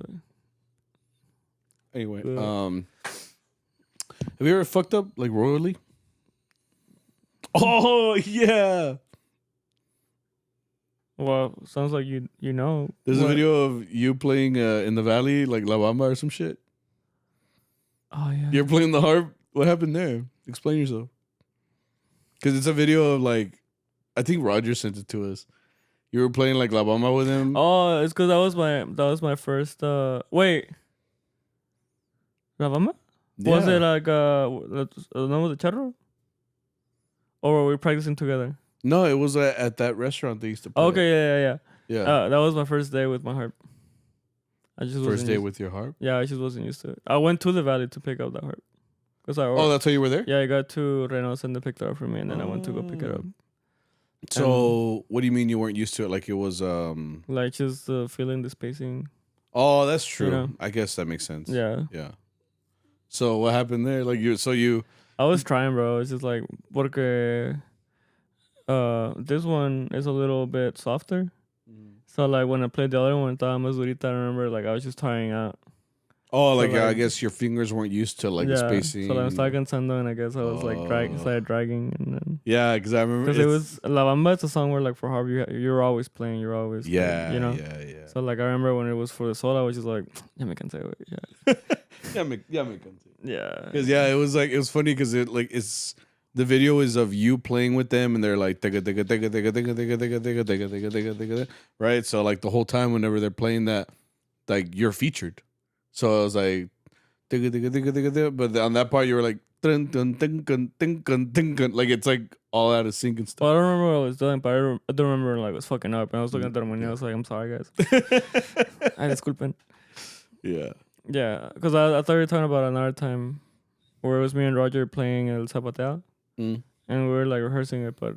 Anyway, have you ever fucked up like royally? Oh yeah. Well, sounds like you know. There's a video of you playing in the valley like La Bamba or some shit. Oh yeah. You're playing the harp. What happened there? Explain yourself. Because it's a video of like, I think Roger sent it to us. You were playing like La Bamba with him. Oh, it's because that was my first. Wait. La Bamba? Yeah. Was it like the name of the Charro? Or were we practicing together? No, it was at that restaurant they used to play. Okay, yeah. Yeah. That was my first day with my harp. I just First day with your harp? Yeah, I just wasn't used to it. I went to the valley to pick up that harp. Oh, that's how you were there? Yeah, I got to Reynosa and they picked it up for me, and then I went to go pick it up. So, what do you mean you weren't used to it? Like it was like just feeling the spacing. Oh, that's true. You know? I guess that makes sense. Yeah. So what happened there? Like I was trying, bro. It's just like porque this one is a little bit softer. So like when I played the other one, estaba más durita. I remember like I was just trying out. Oh, like, I guess your fingers weren't used to like the spacing. So like, I was talking cansando, and I guess I was started dragging, and then because I remember because it was La Bamba. It's a song where like for harp you're always playing, you know. Yeah. So like I remember when it was for the solo, I was just like, ya me cansé, yeah. ya me cansé. Yeah. Because it was funny because it's the video is of you playing with them and they're like right. So like the whole time whenever they're playing that, like you're featured. So I was like, but on that part you were like, like it's like all out of sync and stuff. Well, I don't remember what I was doing, but I don't remember like I was fucking up and I was looking at the harmonia. I was like, I'm sorry, guys. I disculpen. Yeah, because I thought you were talking about another time where it was me and Roger playing El Zapatea, and we were like rehearsing it, but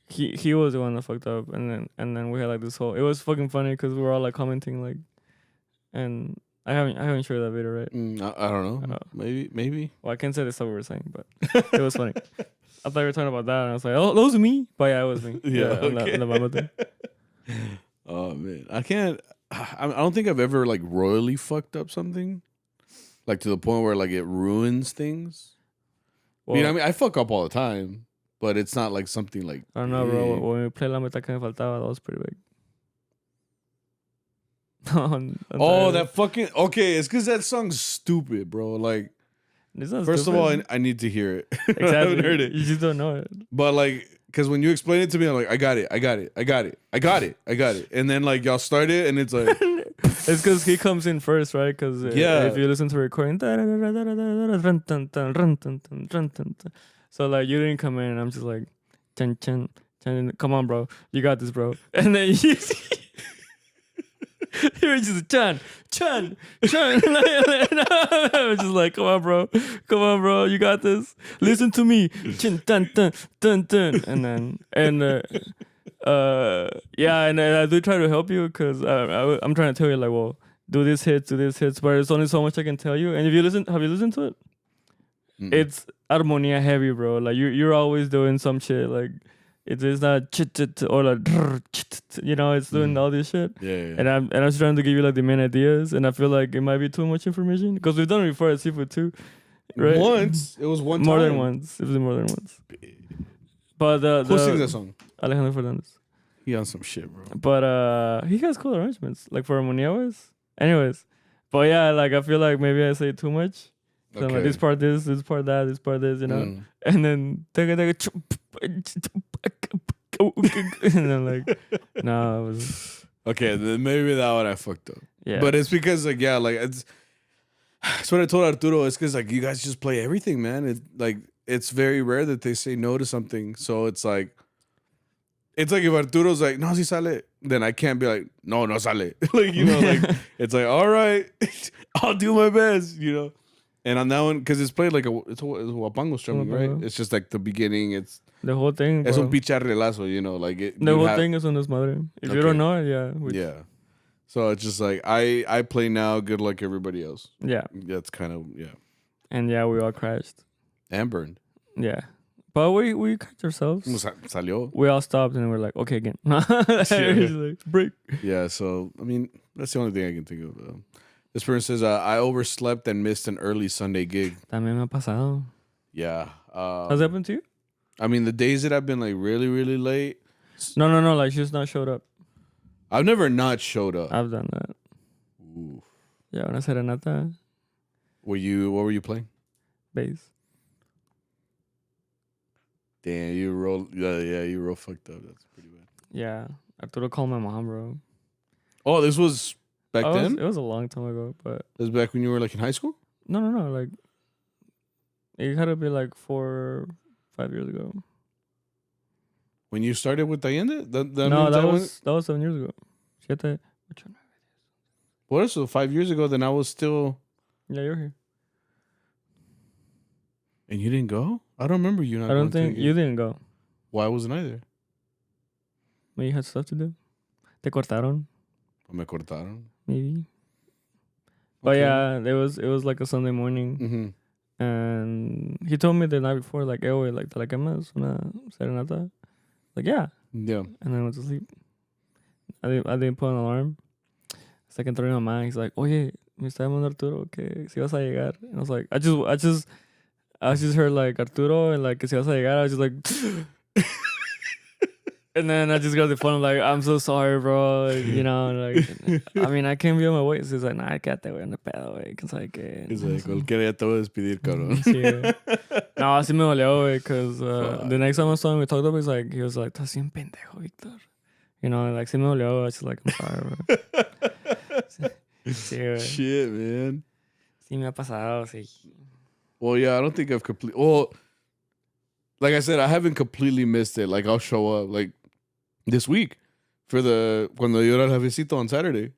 he was the one that fucked up, and then we had like this whole. It was fucking funny because we were all like commenting like, and. I haven't shared that video, right? I don't know. Maybe. Well, I can't say the stuff we were saying, but it was funny. I thought you were talking about that, and I was like, "Oh, that was me." But yeah, it was me. Okay. La Bamba thing. Oh man, I don't think I've ever like royally fucked up something, like to the point where like it ruins things. Well, I mean, I fuck up all the time, but it's not like something like. I don't know, bro. When we played La Meta que me faltaba, that was pretty big. That fucking it's because that song's stupid, bro. Like, first of all, I need to hear it. Exactly. I haven't heard it. You just don't know it. But like, because when you explain it to me, I'm like, I got it, and then like y'all start it, and it's like, it's because he comes in first, right? Because if you listen to the recording, so like you didn't come in, and I'm just like, chan, come on, bro, you got this, bro, and then you. He was just Chan. I was just like, come on, bro, you got this. Listen to me, chin, dun, and then and I do try to help you because I'm trying to tell you like, well, do these hits, but there's only so much I can tell you. And if you have you listened to it? Mm-mm. It's harmonia heavy, bro. Like you're always doing some shit like. It's not or like it's doing all this shit. Yeah. And I'm just trying to give you like the main ideas, and I feel like it might be too much information because we've done it before at Seafood too, right? Once it was one more time. than once. It was more than once. But who sings that song? Alejandro Fernandez. He on some shit, bro. But he has cool arrangements like for harmonia wise. Anyways, but yeah, like I feel like maybe I say too much. So like this part this part that, this part this, and then and then like no, it was okay. Then maybe that one I fucked up. Yeah, but it's because like it's That's what I told Arturo. It's because like you guys just play everything, man. It's very rare that they say no to something. So it's like if Arturo's like, no, si sale, then I can't be like, no, no sale. Like, you know, like it's like, all right, I'll do my best, you know. And on that one, because it's played like it's a huapango strumming, right? It's just like the beginning. It's the whole thing. Bro. Es un picharrelazo, you know, like it. The whole thing is un desmadre. If you don't know it, yeah. Yeah. So it's just like I play now, good like everybody else. Yeah. That's kind of And yeah, we all crashed. And burned. Yeah. But we catch ourselves. Salió. We all stopped and we're like, okay, again. Like, break. Yeah, so I mean, that's the only thing I can think of. This person says, I overslept and missed an early Sunday gig. También me ha pasado. Yeah. Has that happened to you? I mean, the days that I've been like really, really late. No. Like she's not showed up. I've never not showed up. I've done that. Ooh. Yeah, una serenata. What were you playing? Bass. Damn, you roll fucked up. That's pretty bad. Yeah. Arturo called my mom, bro. Oh, this was back then? It was a long time ago, but... It was back when you were like in high school? No. Like, it had to be like 4 or 5 years ago. When you started with Allende? That was 7 years ago. Siete. What? So 5 years ago, then I was still... Yeah, you're here. And you didn't go? I don't remember you not I don't think you didn't go. Why wasn't I there? Maybe you had stuff to do. Te cortaron. Me cortaron. Maybe. But yeah, it was like a Sunday morning. Mm-hmm. And he told me the night before, like, hey, wait, like, ¿te la quemas una serenata? Like, yeah. Yeah. And then I went to sleep. I didn't put an alarm. Hasta que entró mi mamá. He's like, oye, me está llamando Arturo, que si vas a llegar. And I was like, I just heard like Arturo and like que si vas a llegar. I was just like, and then I just got the phone. I'm like, I'm so sorry, bro. You know, like, I mean, I can't be on my way. So he's like, nah, quédate, güey, no pedo, güey. Que sabe que. He's like, cualquiera ya te voy a despedir, cabrón. Sí, no, así me dolió, güey, because the next time I saw him, we talked about it, he was like, estás bien pendejo, Víctor. You know, like, sí me dolió. I was just like, I'm sorry, bro. Sí, güey. Shit, man. Sí me ha pasado, sí. Well, yeah, I don't think I've completely... Well, like I said, I haven't completely missed it. Like, I'll show up, like, this week for cuando yo era el jefecito on Saturday.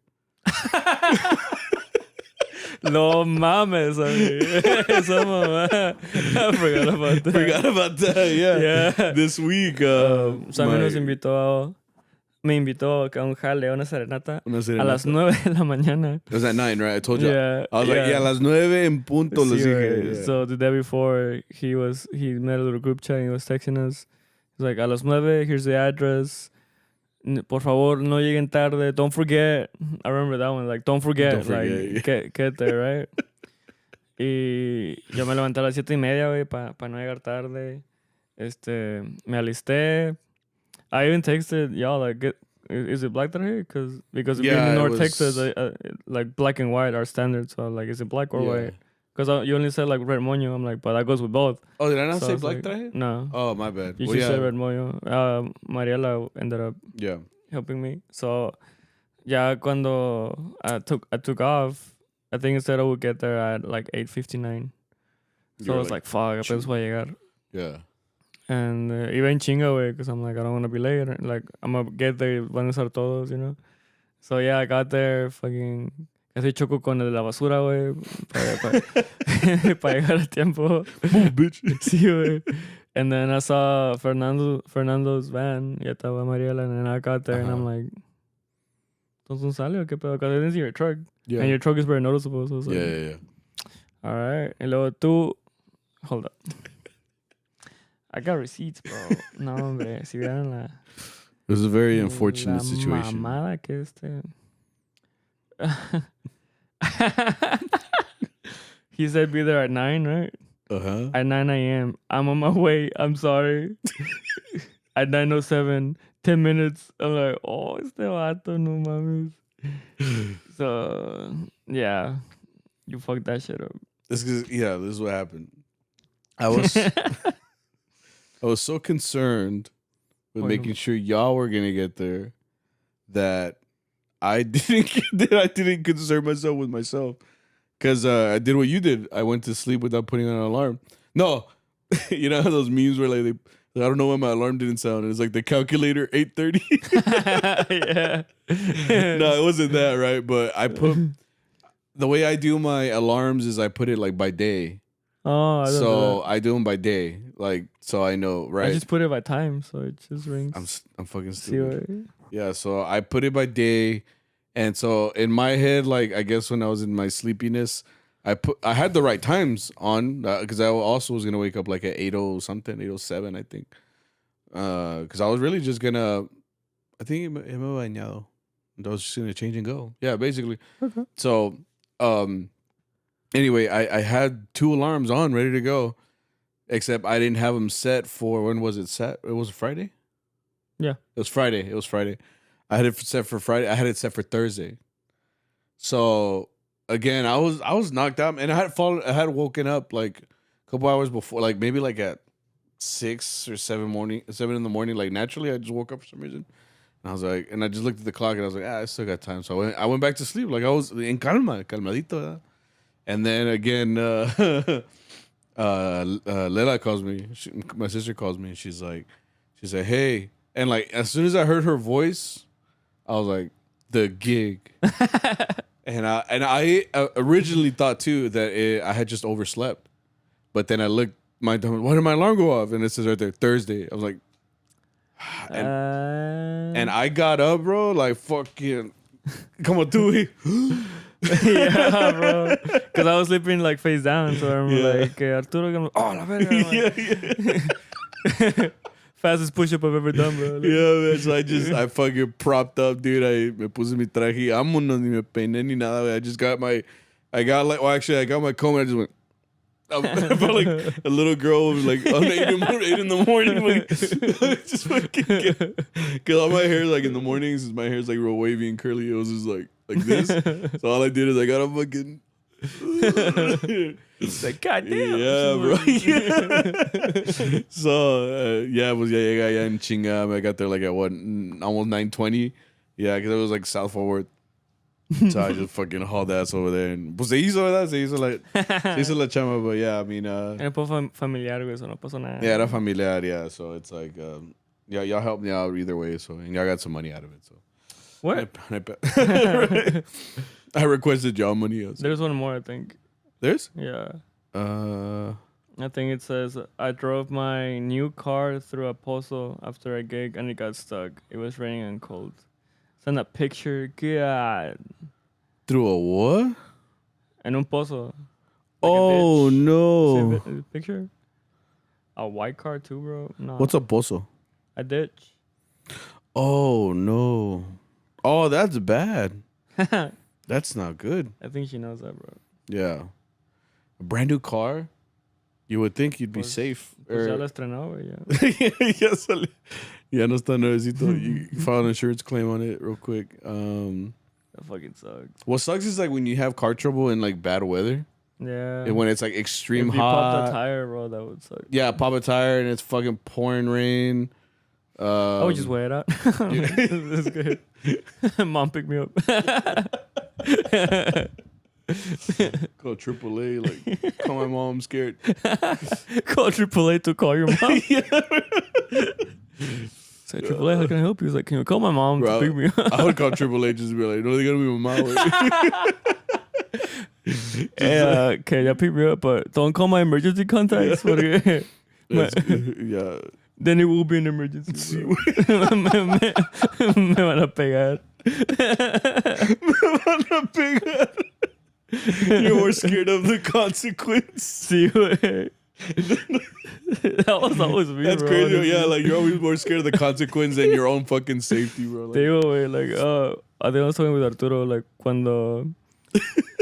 No mames, esa mamá. I forgot about that. Yeah. This week. Sammy me invitó a un jale, a una serenata. A las 9 de la mañana. It was at 9, right? I told you. Yeah, I was like, a las 9 en punto. Sí, yeah. So the day before, he made a little group chat and he was texting us. He's like, a las 9, here's the address. Por favor, no lleguen tarde. Don't forget. I remember that one. Like, don't forget. Like, get there, right? Y yo me levanté a las 7:30, güey, para no llegar tarde. Me alisté. I even texted y'all, like, is it black that here? Because being in North Texas, like, black and white are standard. So, like, is it black or white? Because you only said, like, red moño. I'm like, but that goes with both. Oh, did I not say black traje? No. Oh, my bad. You should say red moño. Mariela ended up helping me. So, yeah, cuando I took off, I think instead I would get there at, like, 8:59. So I was like, fuck, apenas voy a llegar. Yeah. And iba en chinga, güey, because I'm like, I don't want to be late. Like, I'm going to get there, van a estar todos, you know? So, yeah, I got there, fucking... Casi choco con el de la basura, güey, para llegar a tiempo. Move, bitch. Sí, güey. And then I saw Fernando's van, y estaba Mariela, and then I got there, and I'm like, ¿entonces sale o qué pedo? Because I didn't see your truck. Yeah. And your truck is very noticeable. So I was like, yeah. All right. Y luego tú... Hold up. I got receipts, bro. No, hombre. Si vieran la... It was a very unfortunate situation. Mamada que He said be there at 9, right? Uh-huh. At 9 a.m. I'm on my way. I'm sorry. At 9:07, 10 minutes. I'm like, oh, este vato, no mames. So, yeah. You fucked that shit up. This is what happened. I was so concerned with making sure y'all were gonna get there that I didn't concern myself with myself. Because I did what you did. I went to sleep without putting on an alarm. No, you know how those memes were like, I don't know why my alarm didn't sound. It's like the calculator 8:30. Yeah. No, it wasn't that, right? But I put the way I do my alarms is I put it like by day. Oh, so I do them by day, like so I know, right? I just put it by time, so it just rings. I'm fucking stupid. Yeah, so I put it by day, and so in my head, like I guess when I was in my sleepiness, I had the right times on because I also was gonna wake up like at 8:00 something, 8:07, I think, because I was really just gonna, I think I was just gonna change and go. Yeah, basically. Okay. So, anyway, I had 2 alarms on ready to go, except I didn't have them set for, when was it set? It was Friday? Yeah. It was Friday. I had it set for Friday. I had it set for Thursday. So again, I was knocked out, and I had woken up like a couple hours before, like maybe like at 6 or 7 in the morning. Like naturally, I just woke up for some reason. And I was like, and I just looked at the clock and I was like, I still got time. So I went back to sleep. Like I was in calmadito. And then again, Lela calls me. My sister calls me, and she said, hey. And like, as soon as I heard her voice, I was like, the gig. and I originally thought too that I had just overslept. But then I looked, why did my alarm go off? And it says right there, Thursday. I was like, and I got up, bro, like fucking, come on, do it. Yeah, bro. Because I was sleeping like face down, so I'm like, Arturo, la verga. Yeah. Fastest push-up I've ever done, bro. Like, yeah, man. So I fucking propped up, dude. I me puse mi traje. Vámonos, ni me peiné ni nada. I got my comb and I just went. I felt like a little girl was like on 8 in the morning. Like, just fucking because all my hair, like in the mornings, my hair's like real wavy and curly. It was just like this. So all I did is I got a fucking. It's like, God damn. Yeah, bro. So, pues ya llega ya en chinga. I got there like at what, almost 9:20. Yeah, because it was like South Fort Worth. So I just fucking hauled ass over there. And pues se hizo, ¿verdad? Se hizo la chama, but yeah, I mean. Era poco familiar, güey, eso no pasó nada. Yeah, era familiar, yeah. So it's like, yeah, y'all helped me out either way. So, and y'all got some money out of it. So. What? I requested y'all money. There's one more, I think. There's? Yeah. I think it says, I drove my new car through a pozo after a gig and it got stuck. It was raining and cold. Send a picture. God. Through a what? En un pozo. Like oh, no. See the picture? A white car too, bro? No. What's a pozo? A ditch. Oh, no. Oh, that's bad. That's not good. I think she knows that, bro. Yeah. A brand new car? You would think you'd be safe. Ya lo estrenó, güey. Ya no está nuevecito. You file an insurance claim on it real quick. That fucking sucks. What sucks is like when you have car trouble in like bad weather. Yeah. And when it's like extreme if you hot. pop the tire, bro, that would suck. Yeah, pop a tire and it's fucking pouring rain. I would just wear it out. That's good. Mom picked me up. Call AAA, like, call my mom, I'm scared. Call AAA to call your mom. Say, AAA, how can I help you? He's like, can you call my mom to pick me up? I would call AAA just to be like, no, they're going to be my mom. Hey, okay, yeah, pick me up, but don't call my emergency contacts. Yeah. Then it will be an emergency. Me van a pegar. Me van a pegar. You're more scared of the consequence. Sí, güey. That was always me, That's bro. crazy. Yeah, like you're always more scared of the consequence than your own fucking safety, bro. Like, Digo, güey, like, I think I was talking with Arturo, like,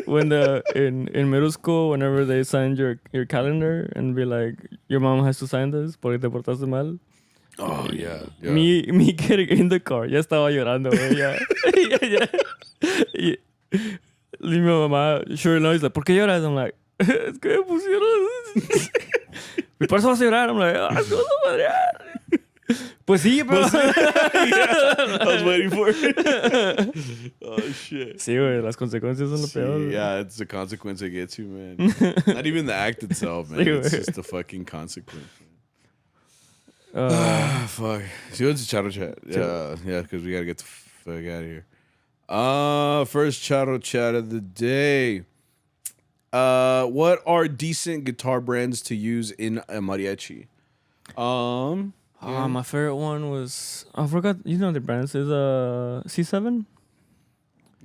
when in middle school, whenever they signed your calendar and be like, your mom has to sign this porque te portaste mal. Oh, yeah. Me getting in the car, ya estaba llorando, güey, ya. Mi mamá, sure enough, he's like, ¿por qué lloras? I'm like, es que me pusieron. ¿Y por eso vas a llorar? I'm like, es que vas a madrear. Pues sí, bro. Yeah, I was waiting for it. Oh, shit. Sí, güey, las consecuencias son lo peor. Yeah, it's the consequence it gets you, man. Not even the act itself, man. It's just the fucking consequence. Fuck. See what's Charro chat? Yeah, because we gotta get the fuck out of here. First Charro chat of the day. What are decent guitar brands to use in a mariachi? My favorite one was I forgot. You know the brands is C7.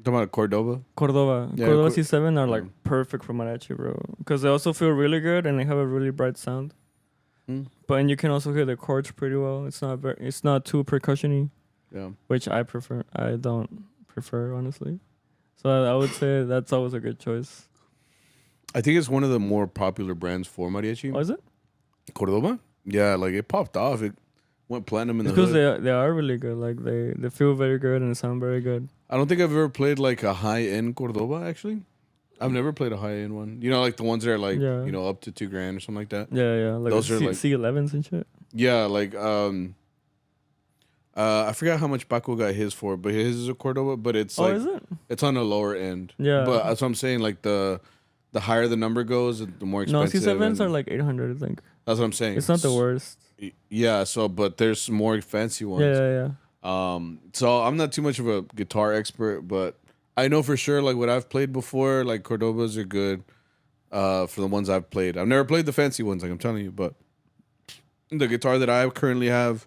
Talking about Cordova. Cordova C7 are like perfect for mariachi, bro. Because they also feel really good and they have a really bright sound. But and you can also hear the chords pretty well. It's not too percussion-y. Yeah. Which I prefer. I don't prefer, honestly. So I would say that's always a good choice. I think it's one of the more popular brands for mariachi. Oh, is it? Cordova? Yeah, like it popped off. It went platinum in the because hood. they are really good. Like they feel very good and sound very good. I don't think I've ever played like a high-end Cordova, actually. I've never played a high-end one. You know, like the ones that are like, you know, up to $2,000 or something like that. Yeah. Like those are like C11s and shit. Yeah, like I forgot how much Paco got his for, but his is a Cordova, but it's like is it? It's on the lower end. Yeah. But that's what I'm saying, like the higher the number goes, the more expensive. No, C7s are like 800, I think. That's what I'm saying. It's not the worst. Yeah, so but there's more fancy ones. Yeah. So I'm not too much of a guitar expert, but I know for sure, like what I've played before, like Cordovas are good. For the ones I've played, I've never played the fancy ones, like I'm telling you, but the guitar that I currently have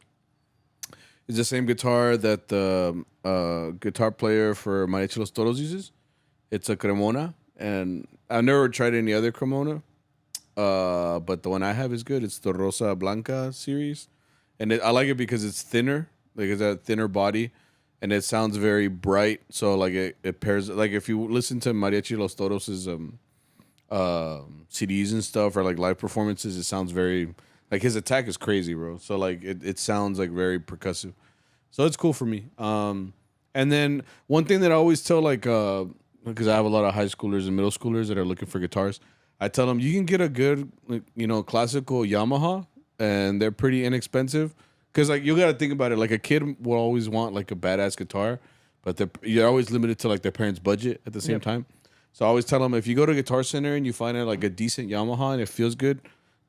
is the same guitar that the guitar player for Mariachi Los Toros uses. It's a Cremona, and I've never tried any other Cremona, but the one I have is good. It's the Rosa Blanca series, and I like it because it's thinner, like it's a thinner body, and it sounds very bright. So like it pairs, like if you listen to Mariachi Los Toros' CDs and stuff or like live performances, it sounds very like his attack is crazy, bro. So like it sounds like very percussive. So it's cool for me. And then one thing that I always tell like because I have a lot of high schoolers and middle schoolers that are looking for guitars, I tell them you can get a good classical Yamaha and they're pretty inexpensive. Cause like you gotta think about it, like a kid will always want like a badass guitar, but you're always limited to like their parents' budget at the same time. So I always tell them if you go to Guitar Center and you find like a decent Yamaha and it feels good,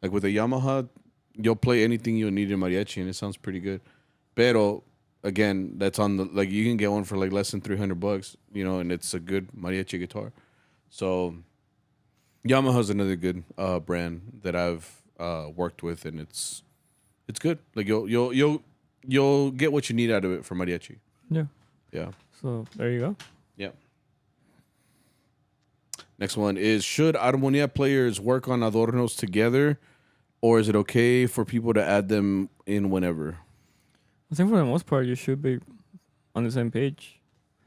like with a Yamaha, you'll play anything you'll need in mariachi and it sounds pretty good. Pero again, that's on the like you can get one for like less than $300, and it's a good mariachi guitar. So Yamaha's another good brand that I've worked with, and it's good. Like you'll get what you need out of it for mariachi. Yeah. So there you go. Yeah. Next one is, should armonía players work on adornos together, or is it okay for people to add them in whenever? I think for the most part, you should be on the same page.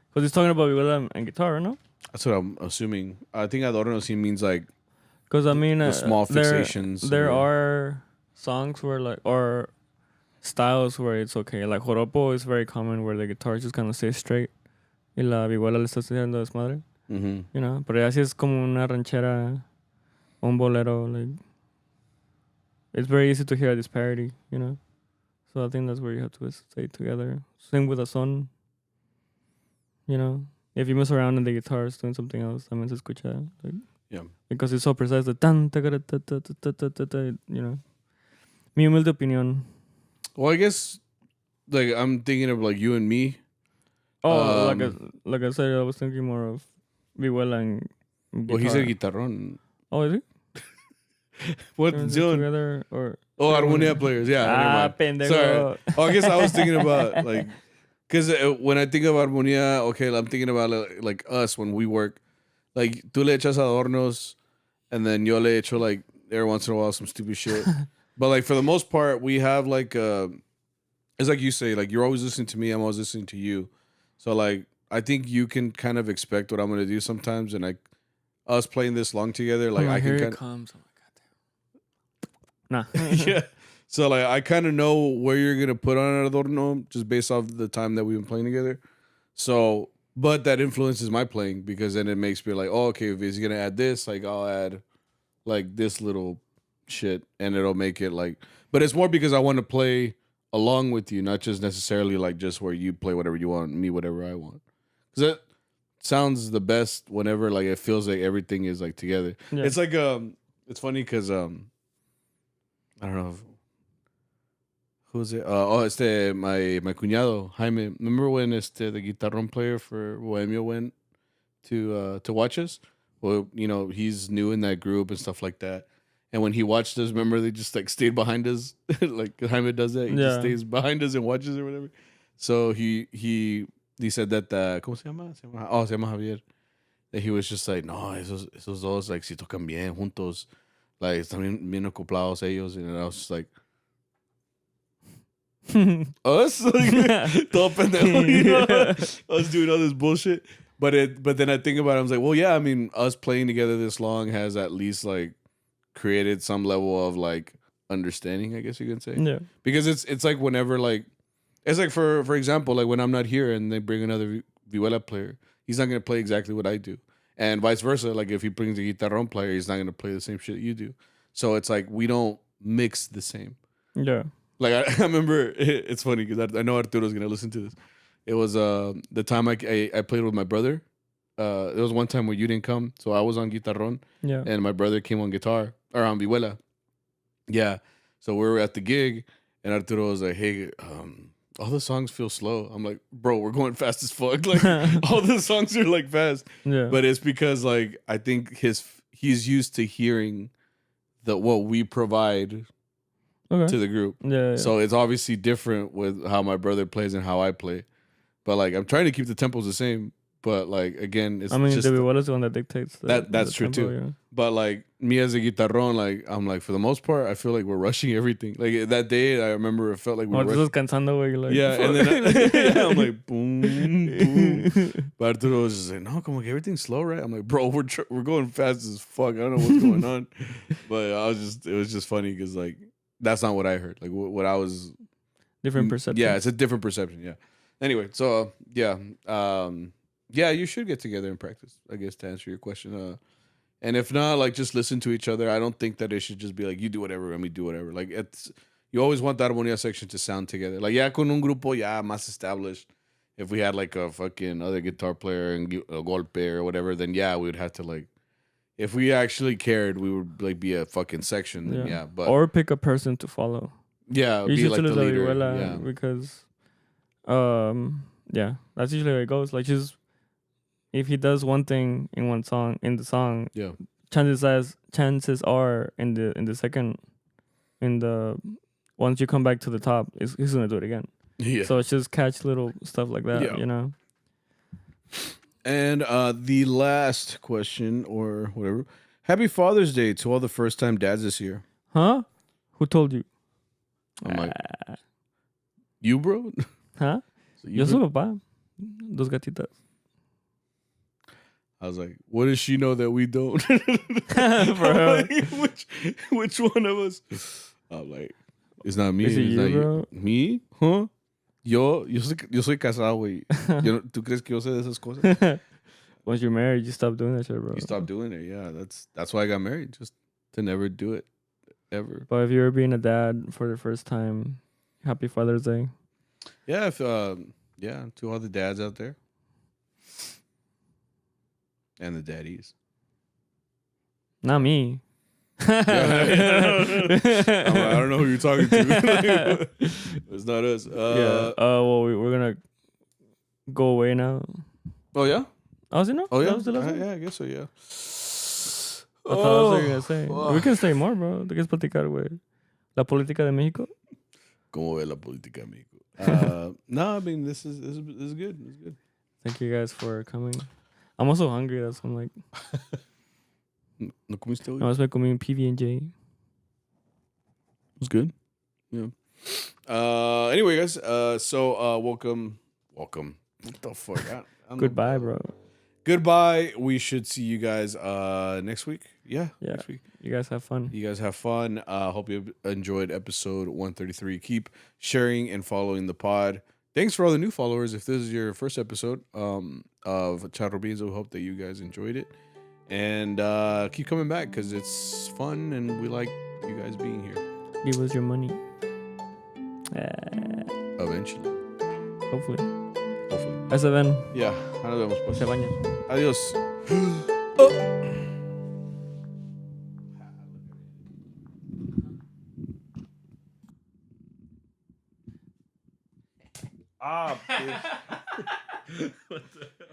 Because he's talking about viola and guitar, no? That's what I'm assuming. I think adornos he means like... Because, I mean... the small fixations. There are songs where like... Or styles where it's okay. Like joropo is very common where the guitar just kind of stays straight. Y la vihuela le está haciendo desmadre. Mm-hmm. Pero así es como una ranchera, un bolero. Like, it's very easy to hear a disparity, So I think that's where you have to stay together. Same with a son. If you mess around and the guitar is doing something else, that means se escucha. Like, yeah. Because it's so precise. The tan, ta, ta, ta, ta, ta, ta, ta, ta, Mi humilde opinión. Well, I guess, like, I'm thinking of, like, you and me. Oh, like I said, I was thinking more of vihuela and guitar. Well, he said guitarrón. Oh, is he? What's doing? Together or... Oh, armonía players. Yeah. Pendejo. Sorry. Oh, I guess I was thinking about, like... Because when I think of armonía, okay, I'm thinking about, like, us when we work. Like, tú le echas adornos, and then yo le echo, like, every once in a while, some stupid shit. But, like, for the most part, we have, like... it's like you say, like, you're always listening to me, I'm always listening to you. So, like, I think you can kind of expect what I'm going to do sometimes, and, like, us playing this long together, like, I can here it comes. Oh, my goddamn. Nah. Yeah. So, like, I kind of know where you're going to put on an adorno just based off the time that we've been playing together. So, but that influences my playing because then it makes me like, oh, okay, if he's going to add this, like, I'll add, like, this little shit, and it'll make it, like... But it's more because I want to play along with you, not just necessarily like just where you play whatever you want, me whatever I want. Because that sounds the best whenever like it feels like everything is like together. Yeah. It's like it's funny because I don't know who's it. My cuñado Jaime. Remember when the guitarrón player for Bohemio went to watch us? Well, you know, he's new in that group and stuff like that. And when he watched us, remember they just like stayed behind us, like Jaime does that. He just stays behind us and watches or whatever. So he said that ¿cómo se llama? Se llama Javier. That he was just like, no, esos dos like si tocan bien juntos, like están bien acoplados ellos, and I was just like, us, like, todo pendejo, you know? Us doing all this bullshit. But then I think about it, I was like, well, yeah, I mean, us playing together this long has at least like created some level of like understanding, I guess you can say. Yeah. Because it's like whenever like it's like for example, like when I'm not here and they bring another vihuela player, he's not gonna play exactly what I do. And vice versa, like if he brings a guitarrón player, he's not gonna play the same shit you do. So it's like we don't mix the same. Yeah. Like I remember it's funny because I know Arturo's gonna listen to this. It was the time I played with my brother. It was one time where you didn't come, so I was on guitarrón, and my brother came on guitar or on vihuela. Yeah, so we were at the gig, and Arturo was like, "Hey, all the songs feel slow." I'm like, "Bro, we're going fast as fuck. Like all the songs are like fast." Yeah, but it's because like I think he's used to hearing what we provide to the group. Yeah. So it's obviously different with how my brother plays and how I play. But like I'm trying to keep the tempos the same. But like again, it's just the vihuela is the one that dictates that's true tempo, too. Yeah. But like me as a guitarrón, like I'm like for the most part, I feel like we're rushing everything. Like that day, I remember it felt like we were just cansando where you're like, yeah, and then I'm like boom, boom. But Arturo was just like, no, come on, everything's slow, right? I'm like, bro, we're going fast as fuck. I don't know what's going on. But it was just funny because like that's not what I heard. Like what I was different perception. Yeah, it's a different perception. Yeah. Anyway, so yeah. Yeah, you should get together and practice, I guess, to answer your question. And if not, like, just listen to each other. I don't think that it should just be like, you do whatever and we do whatever. Like, you always want the armonía section to sound together. Like, yeah, con un grupo, yeah, más established. If we had, like, a fucking other guitar player and a golpe or whatever, then, yeah, we would have to, like, if we actually cared, we would, like, be a fucking section. Then, yeah. But or pick a person to follow. Yeah, be like the leader. Yeah. Because, yeah, that's usually how it goes. Like, just... if he does one thing in the song, yeah, chances are in the second, once you come back to the top, he's gonna do it again. Yeah. So it's just catch little stuff like that, you know. And the last question or whatever. Happy Father's Day to all the first time dads this year. Huh? Who told you? I'm like, you, bro? Huh? So yo soy papá. Dos gatitas. I was like, what does she know that we don't? Like, which one of us? I'm like, it's not me. Is it you, bro? Me? Huh? Yo soy casado, güey. ¿Tú crees que yo sé de esas cosas? Once you're married, you stop doing that shit, bro. You stop doing it, yeah. That's why I got married, just to never do it, ever. But if you're being a dad for the first time, happy Father's Day. Yeah, to all the dads out there. And the daddies. Not me. I don't know who you're talking to. It's not us. Well, we're gonna go away now. Oh yeah. Oh, is it no? Oh yeah. That was the last one? Yeah, I guess so. Yeah. I thought that's what you were gonna say. We can say more, bro. ¿De qué es platicar, güey? La política de México. ¿Cómo ve la política de México? No, I mean this is good. It's good. Thank you guys for coming. I'm also hungry. That's why I'm like. ¿No comiste hoy? I was like coming PB&J. It was good. Yeah. Anyway, guys. So welcome. What the fuck? Goodbye, bro. Goodbye. We should see you guys next week. Yeah. Next week. You guys have fun. Hope you enjoyed episode 133. Keep sharing and following the pod. Thanks for all the new followers. If this is your first episode of CharroBeans, we hope that you guys enjoyed it. And keep coming back because it's fun and we like you guys being here. Give us your money. Eventually. Hopefully. Hopefully. Ahí se ven. Ya, ahora nos vemos pues. Se bañan. Adiós. Ah, bitch. What the hell?